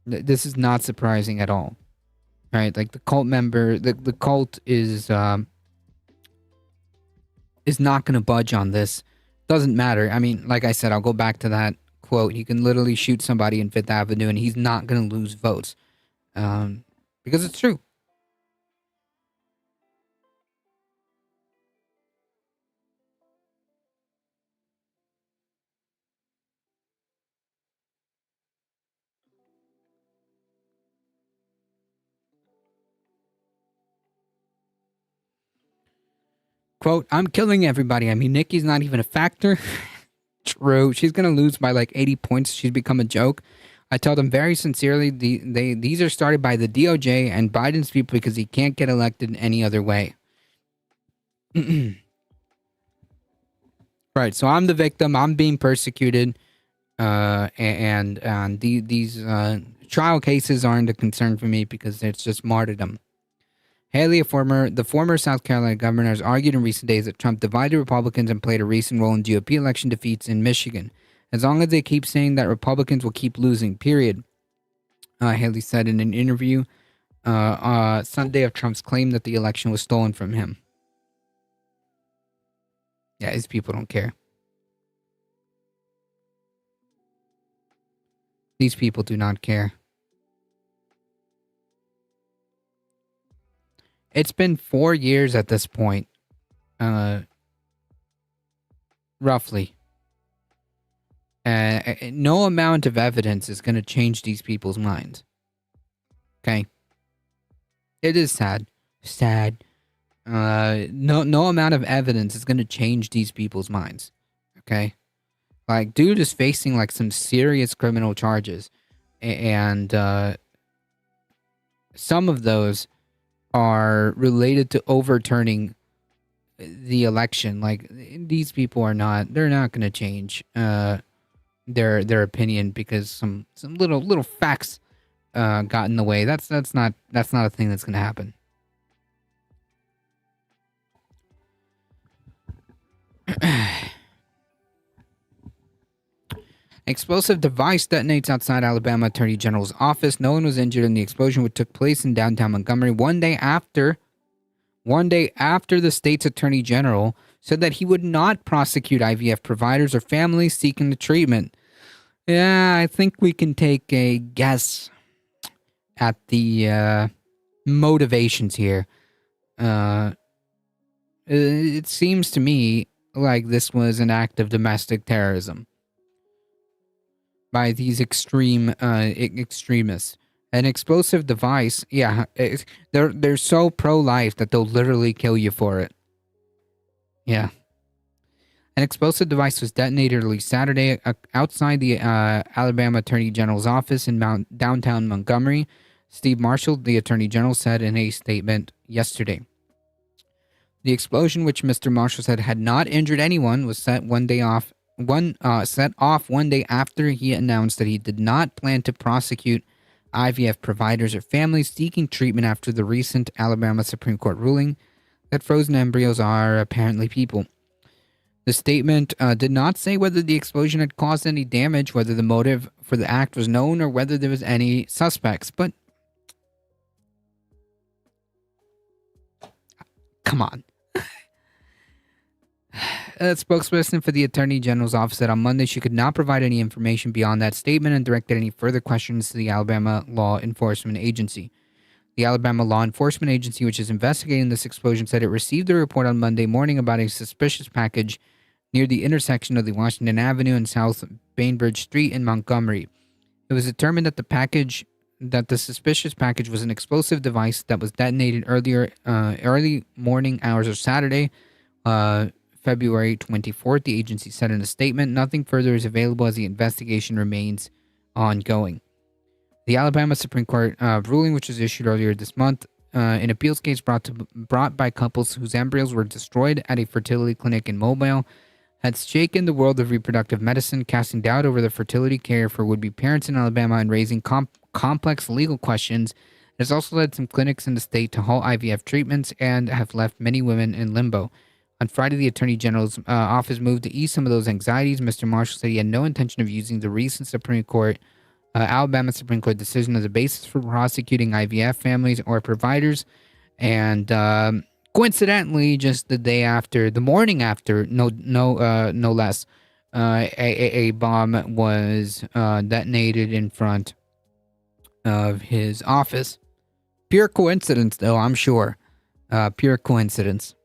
Speaker 1: This is not surprising at all. Right, like the cult member, the cult is not going to budge on this. Doesn't matter. I mean, like I said, I'll go back to that quote. He can literally shoot somebody in Fifth Avenue and he's not going to lose votes, because it's true. Quote, I'm killing everybody. I mean, Nikki's not even a factor. True. She's going to lose by like 80 points. She's become a joke. I tell them very sincerely, these are started by the DOJ and Biden's people because he can't get elected any other way. Right. So I'm the victim. I'm being persecuted. And these trial cases aren't a concern for me because it's just martyrdom. Haley, the former South Carolina governor, has argued in recent days that Trump divided Republicans and played a recent role in GOP election defeats in Michigan. As long as they keep saying that, Republicans will keep losing, period. Haley said in an interview Sunday of Trump's claim that the election was stolen from him. Yeah, his people don't care. These people do not care. It's been 4 years at this point. Roughly. No amount of evidence is going to change these people's minds. Okay? It is sad. Sad. No amount of evidence is going to change these people's minds. Okay? Like, dude is facing, like, some serious criminal charges. And some of those are related to overturning the election. Like, these people they're not going to change their opinion because some little facts got in the way. That's not a thing that's going to happen. Explosive device detonates outside Alabama Attorney General's office. No one was injured in the explosion, which took place in downtown Montgomery one day after the state's Attorney General said that he would not prosecute IVF providers or families seeking the treatment. Yeah, I think we can take a guess at the motivations here. It seems to me like this was an act of domestic terrorism by these extremists. An explosive device, yeah, they're so pro-life that they'll literally kill you for it. Yeah. An explosive device was detonated early Saturday outside the Alabama Attorney General's office in downtown Montgomery. Steve Marshall, the Attorney General, said in a statement yesterday. The explosion, which Mr. Marshall said had not injured anyone, was set off one day after he announced that he did not plan to prosecute IVF providers or families seeking treatment after the recent Alabama Supreme Court ruling that frozen embryos are apparently people. The statement did not say whether the explosion had caused any damage, whether the motive for the act was known, or whether there was any suspects, but come on. A spokesperson for the Attorney General's office said on Monday she could not provide any information beyond that statement and directed any further questions to the Alabama Law Enforcement Agency. The Alabama Law Enforcement Agency, which is investigating this explosion, said it received a report on Monday morning about a suspicious package near the intersection of the Washington Avenue and South Bainbridge Street in Montgomery. It was determined that the suspicious package was an explosive device that was detonated early morning hours of Saturday, February 24th, the agency said in a statement. Nothing further is available as the investigation remains ongoing. The Alabama Supreme Court ruling, which was issued earlier this month, an appeals case brought by couples whose embryos were destroyed at a fertility clinic in Mobile, had shaken the world of reproductive medicine, casting doubt over the fertility care for would-be parents in Alabama and raising complex legal questions. It has also led some clinics in the state to halt IVF treatments and have left many women in limbo. On Friday, the Attorney General's office moved to ease some of those anxieties. Mr. Marshall said he had no intention of using the recent Alabama Supreme Court decision as a basis for prosecuting IVF families or providers. And coincidentally, just the morning after, no less, a bomb was detonated in front of his office. Pure coincidence, though, I'm sure. Pure coincidence.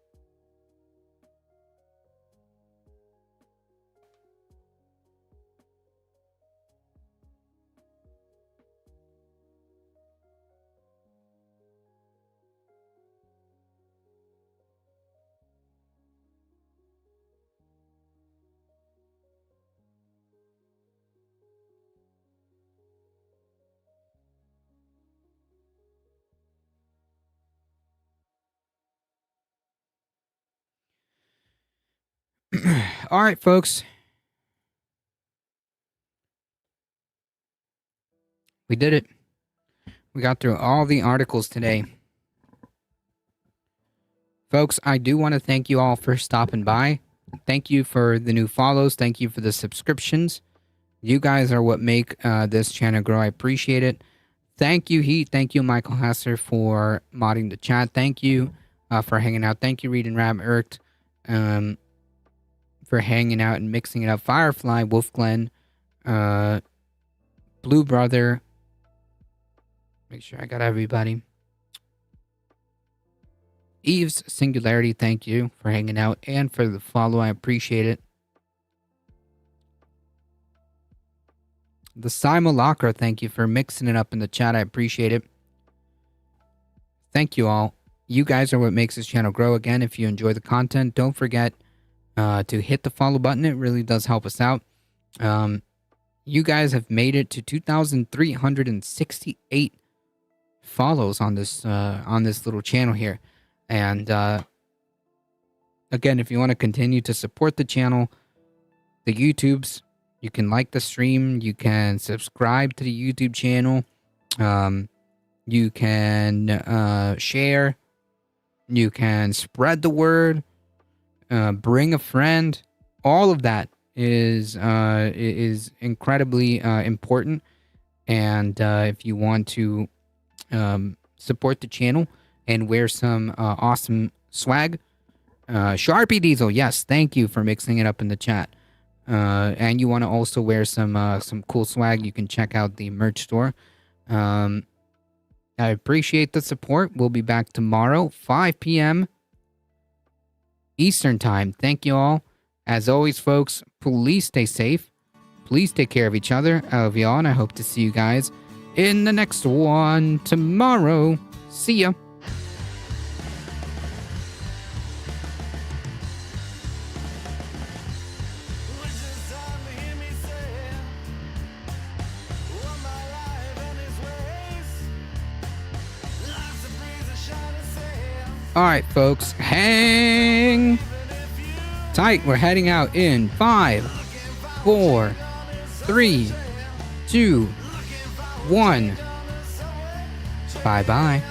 Speaker 1: All right, folks. We did it. We got through all the articles today. Folks, I do want to thank you all for stopping by. Thank you for the new follows. Thank you for the subscriptions. You guys are what make this channel grow. I appreciate it. Thank you, Heat. Thank you, Michael Hasser, for modding the chat. Thank you for hanging out. Thank you, Reed and Rab Irkt, for hanging out and mixing it up. Firefly, Wolf Glenn, Blue Brother. Make sure I got everybody. Eve's Singularity, thank you for hanging out and for the follow. I appreciate it. The Simulacra, thank you for mixing it up in the chat. I appreciate it. Thank you all. You guys are what makes this channel grow. Again, if you enjoy the content, don't forget to hit the follow button. It really does help us out. You guys have made it to 2,368 follows on this little channel here. And again, if you want to continue to support the channel, the YouTubes, you can like the stream, you can subscribe to the YouTube channel, you can share, you can spread the word, bring a friend. All of that is incredibly important. And if you want to support the channel and wear some awesome swag, Sharpie Diesel, yes, thank you for mixing it up in the chat. And you want to also wear some cool swag, you can check out the merch store. I appreciate the support. We'll be back tomorrow, 5 p.m. Eastern Time. Thank you all. As always, folks, please stay safe. Please take care of each other. I love you all, and I hope to see you guys in the next one tomorrow. See ya. All right, folks, hang tight. We're heading out in 5, 4, 3, 2, 1. Bye-bye.